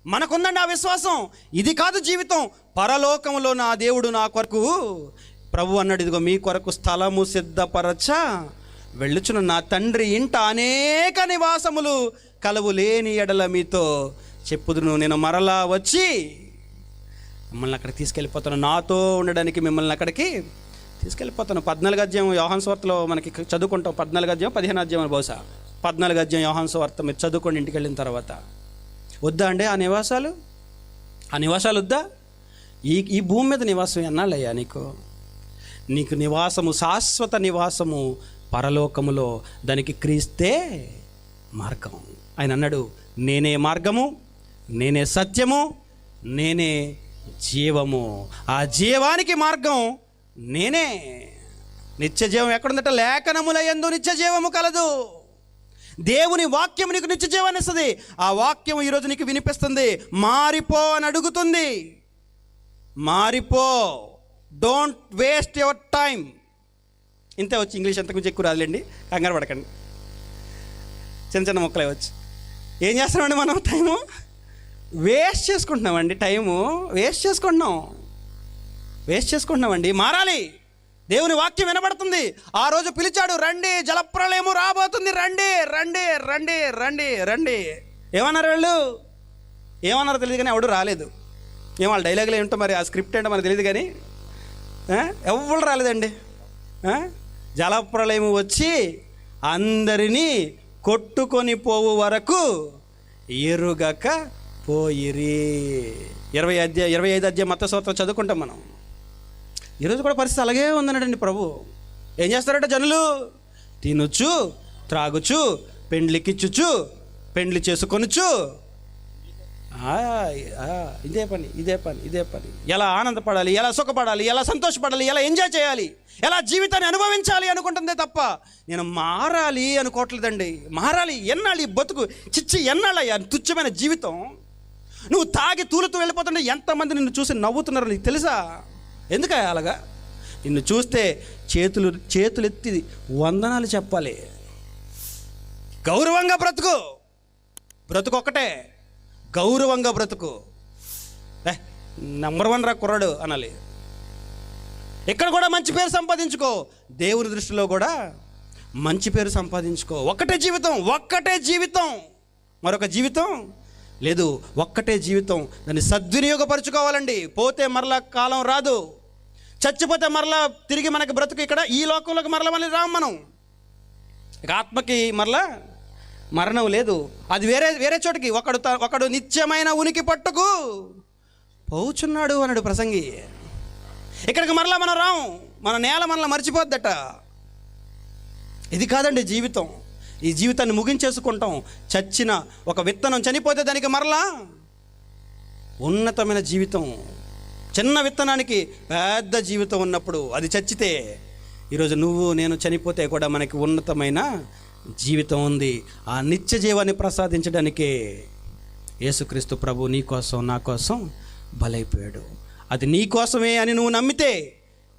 మనకుందండి ఆ విశ్వాసం. ఇది కాదు జీవితం. పరలోకంలో నా దేవుడు నా కొరకు ప్రభు అన్నాడు, ఇదిగో మీ కొరకు స్థలము సిద్ధపరచ వెళ్ళుచున్న నా తండ్రి ఇంట అనేక నివాసములు కలవు లేని ఎడల మీతో చెప్పుదును. నేను మరలా వచ్చి మిమ్మల్ని అక్కడికి తీసుకెళ్ళిపోతాను. నాతో ఉండడానికి మిమ్మల్ని అక్కడికి తీసుకెళ్ళిపోతాను. 14వ అధ్యాయం యోహాను సువార్తలో మనకి చదువుకుంటాం. 14వ అధ్యాయం 15వ అధ్యాయం బహుశా 14వ అధ్యాయం యోహాను సువార్త మీరు చదువుకోండి ఇంటికి వెళ్ళిన తర్వాత. వద్దా అండి ఆ నివాసాలు? ఆ నివాసాలు వద్దా? ఈ భూమి మీద నివాసం ఎన్నాళ్ళయ్యా నీకు నివాసము, శాశ్వత నివాసము పరలోకములో. దానికి క్రీస్తే మార్గం. ఆయన అన్నాడు, నేనే మార్గము, నేనే సత్యము, నేనే జీవము. ఆ జీవానికి మార్గం నేనే. నిత్య జీవం ఎక్కడుందట? లేఖనముల యందు నిత్య జీవము కలదు. దేవుని వాక్యం నీకు నిత్య జీవాన్ని ఇస్తుంది. ఆ వాక్యం ఈరోజు నీకు వినిపిస్తుంది. మారిపో అని అడుగుతుంది. మారిపో, డోంట్ వేస్ట్ యువర్ టైం. ఇంతే వచ్చి ఇంగ్లీష్ అంతకుమించి ఎక్కువ రాదులేండి, కంగారు పడకండి. చిన్న చిన్న మొక్కలే వచ్చి ఏం చేస్తున్నామండి మనం? టైము వేస్ట్ చేసుకుంటున్నామండి. టైము వేస్ట్ చేసుకుంటున్నామండి. మారాలి. దేవుని వాక్యం వినబడుతుంది. ఆ రోజు పిలిచాడు, రండి జలప్రళయము రాబోతుంది, రండి రండి రండి రండి రండి. ఏమన్నారు వాళ్ళు? ఏమన్నారో తెలియదు కానీ ఎవడు రాలేదు. ఏం వాళ్ళ డైలాగులు ఏంటో మరి, ఆ స్క్రిప్ట్ ఏంటో మనకు తెలియదు కానీ ఎవరు రాలేదండి. జలప్రళయము వచ్చి అందరినీ కొట్టుకొని పోవు వరకు ఎరుగక పోయిరి. 25 అధ్యాయం మత్తయి సువార్త చదువుకుంటాం మనం. ఈరోజు కూడా పరిస్థితి అలాగే ఉందన్నాడండి ప్రభు. ఏం చేస్తారట జనులు? తినొచ్చు, త్రాగుచు, పెండ్లికిచ్చుచు, పెండ్లి చేసుకొనుచు. ఇదే పని. ఎలా ఆనందపడాలి, ఎలా సుఖపడాలి, ఎలా సంతోషపడాలి, ఎలా ఎంజాయ్ చేయాలి, ఎలా జీవితాన్ని అనుభవించాలి అనుకుంటుందే తప్ప నేను మారాలి అనుకోవట్లేదండి. మారాలి ఎన్నాళ్ళు? ఈ బతుకు చిచ్చి ఎన్నాళ్ళయ్యా తుచ్చమైన జీవితం. నువ్వు తాగి తూలుతూ వెళ్ళిపోతుంటే ఎంతమంది నిన్ను చూసి నవ్వుతున్నారో నీకు తెలుసా? ఎందుకయ్యా అలాగా? నిన్ను చూస్తే చేతులెత్తి వందనాలు చెప్పాలి. గౌరవంగా బ్రతుకు ఒక్కటే. గౌరవంగా బ్రతుకు. నంబర్ 1 రా కుర్రాడు అనాలి. ఇక్కడ కూడా మంచి పేరు సంపాదించుకో. దేవుని దృష్టిలో కూడా మంచి పేరు సంపాదించుకో. ఒక్కటే జీవితం, మరొక జీవితం లేదు. ఒక్కటే జీవితం. దాన్ని సద్వినియోగపరుచుకోవాలండి. పోతే మరలా కాలం రాదు. చచ్చిపోతే మరలా తిరిగి మనకి బ్రతుకు ఇక్కడ ఈ లోకంలోకి మరలా మళ్ళీ రాము మనం. ఇక ఆత్మకి మరలా మరణం లేదు. అది వేరే చోటికి. ఒకడు నిత్యమైన ఉనికి పట్టుకు పోచున్నాడు అన్నాడు ప్రసంగి. ఇక్కడికి మరలా మనం రాము. మన నేల మనల్ని మర్చిపోద్దట. ఇది కాదండి జీవితం. ఈ జీవితాన్ని ముగించేసుకుంటాం. చచ్చిన ఒక విత్తనం చనిపోతే దానికి మరలా ఉన్నతమైన జీవితం. చిన్న విత్తనానికి పెద్ద జీవితం ఉన్నప్పుడు అది చచ్చితే ఈరోజు నువ్వు నేను చనిపోతే కూడా మనకి ఉన్నతమైన జీవితం ఉంది. ఆ నిత్య జీవాన్ని ప్రసాదించడానికే యేసుక్రీస్తు ప్రభు నీ కోసం నా కోసం బలైపోయాడు. అది నీ కోసమే అని నువ్వు నమ్మితే,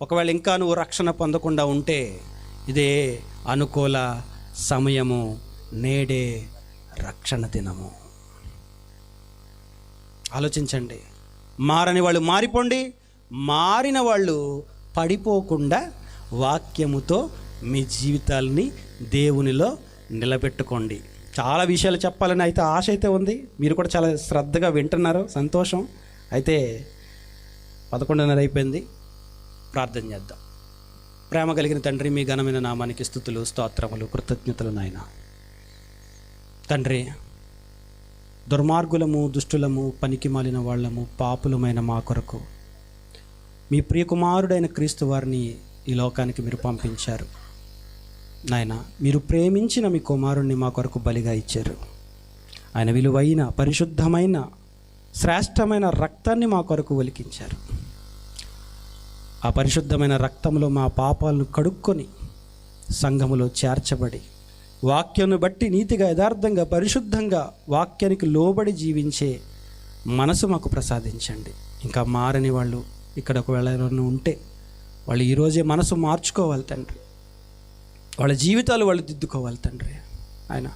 ఒకవేళ ఇంకా నువ్వు రక్షణ పొందకుండా ఉంటే, ఇదే అనుకూల సమయము, నేడే రక్షణ దినము. ఆలోచించండి. మారని వాళ్ళు మారిపోండి, మారిన వాళ్ళు పడిపోకుండా వాక్యముతో మీ జీవితాలని దేవునిలో నిలబెట్టుకోండి. చాలా విషయాలు చెప్పాలని అయితే ఆశ అయితే ఉంది. మీరు కూడా చాలా శ్రద్ధగా వింటున్నారు, సంతోషం. అయితే 11:30 అయిపోయింది. ప్రార్థన చేద్దాం. ప్రేమ కలిగిన తండ్రి, మీ ఘనమైన నామానికి స్తుతులు, స్తోత్రములు, కృతజ్ఞతలు నాయన. తండ్రి, దుర్మార్గులము, దుష్టులము, పనికి మాలిన వాళ్ళము, పాపులమైన మా కొరకు మీ ప్రియకుమారుడైన క్రీస్తు వారిని ఈ లోకానికి మీరు పంపించారు నాయన. మీరు ప్రేమించిన మీ కుమారుణ్ణి మా కొరకు బలిగా ఇచ్చారు. ఆయన విలువైన, పరిశుద్ధమైన, శ్రేష్టమైన రక్తాన్ని మా కొరకు ఒలికించారు. ఆ పరిశుద్ధమైన రక్తంలో మా పాపాలను కడుక్కొని సంఘములో చేర్చబడి వాక్యాన్ని బట్టి నీతిగా, యథార్థంగా, పరిశుద్ధంగా వాక్యానికి లోబడి జీవించే మనసు మాకు ప్రసాదించండి. ఇంకా మారని వాళ్ళు ఇక్కడ ఒకవేళ ఎవరైనా ఉంటే వాళ్ళు ఈరోజే మనసు మార్చుకోవాలి తండ్రి. వాళ్ళ జీవితాలు వాళ్ళు దిద్దుకోవాలి తండ్రి. ఆయన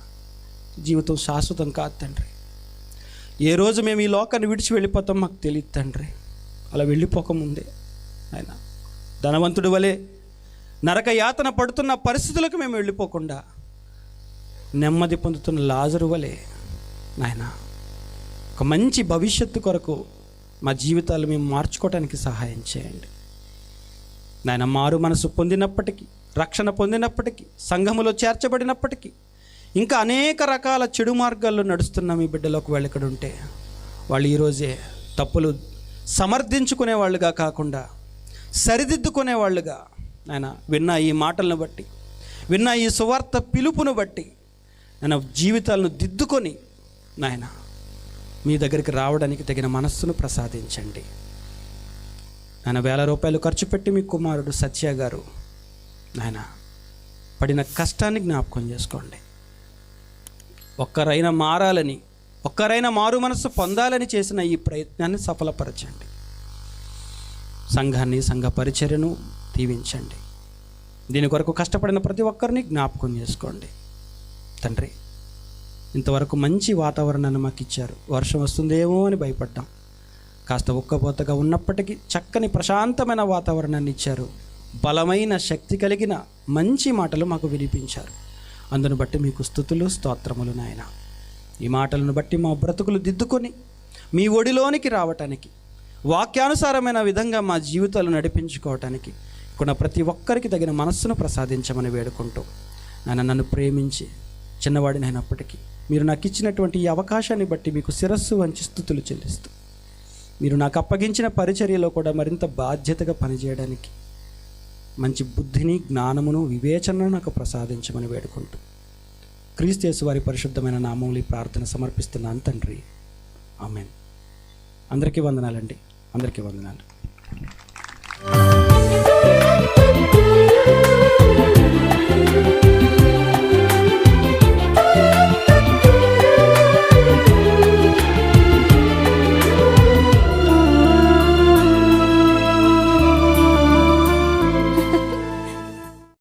జీవితం శాశ్వతం కాదు తండ్రి. ఏ రోజు మేము ఈ లోకాన్ని విడిచి వెళ్ళిపోతాం మాకు తెలియదు తండ్రి. అలా వెళ్ళిపోకముందే ఆయన ధనవంతుడి వలె నరక యాతన పడుతున్న పరిస్థితులకు మేము వెళ్ళిపోకుండా నెమ్మది పొందుతున్న లాజరు వలె నాయన ఒక మంచి భవిష్యత్తు కొరకు మా జీవితాలు మేము మార్చుకోవడానికి సహాయం చేయండి నాయన. మారు మనసు పొందినప్పటికీ, రక్షణ పొందినప్పటికీ, సంఘములో చేర్చబడినప్పటికీ ఇంకా అనేక రకాల చెడు మార్గాల్లో నడుస్తున్న మీ బిడ్డలకు వాళ్ళు ఇక్కడ ఉంటే వాళ్ళు ఈరోజే తప్పులు సమర్థించుకునే వాళ్ళుగా కాకుండా సరిదిద్దుకునే వాళ్ళుగా ఆయన విన్న ఈ మాటలను బట్టి, విన్న ఈ సువార్త పిలుపును బట్టి ఆయన జీవితాలను దిద్దుకొని నాయన మీ దగ్గరికి రావడానికి తగిన మనస్సును ప్రసాదించండి. ఆయన 1000 రూపాయలు ఖర్చు పెట్టి మీ కుమారుడు సత్య గారు నాయన పడిన కష్టాన్ని జ్ఞాపకం చేసుకోండి. ఒక్కరైనా మారాలని, ఒక్కరైనా మారు మనస్సు పొందాలని చేసిన ఈ ప్రయత్నాన్ని సఫలపరచండి. సంఘాన్ని, సంఘ పరిచర్యను దీవించండి. దీని కొరకు కష్టపడిన ప్రతి ఒక్కరిని జ్ఞాపకం చేసుకోండి తండ్రి. ఇంతవరకు మంచి వాతావరణాన్ని మాకు ఇచ్చారు. వర్షం వస్తుందేమో అని భయపడ్డాం. కాస్త ఉక్కపోతగా ఉన్నప్పటికీ చక్కని ప్రశాంతమైన వాతావరణాన్ని ఇచ్చారు. బలమైన, శక్తి కలిగిన మంచి మాటలు మాకు వినిపించారు. అందును బట్టి మీకు స్తుతులు, స్తోత్రములు నాయన. ఈ మాటలను బట్టి మా బ్రతుకులు దిద్దుకొని మీ ఒడిలోనికి రావటానికి, వాక్యానుసారమైన విధంగా మా జీవితాలు నడిపించుకోవటానికి ఇక్కడ ప్రతి ఒక్కరికి తగిన మనస్సును ప్రసాదించమని వేడుకుంటూ నన్ను ప్రేమించి చిన్నవాడినైనప్పటికీ మీరు నాకు ఇచ్చినటువంటి ఈ అవకాశాన్ని బట్టి మీకు శిరస్సు వంచి స్తుతులు చెల్లిస్తూ, మీరు నాకు అప్పగించిన పరిచర్యలో కూడా మరింత బాధ్యతగా పనిచేయడానికి మంచి బుద్ధిని, జ్ఞానమును, వివేచనను నాకు ప్రసాదించమని వేడుకుంటూ క్రీస్తు యేసు వారి పరిశుద్ధమైన నామములో ఈ ప్రార్థన సమర్పిస్తున్నాను తండ్రి. ఆమేన్. అందరికీ వందనాలండి. అందరికీ వందనాలు.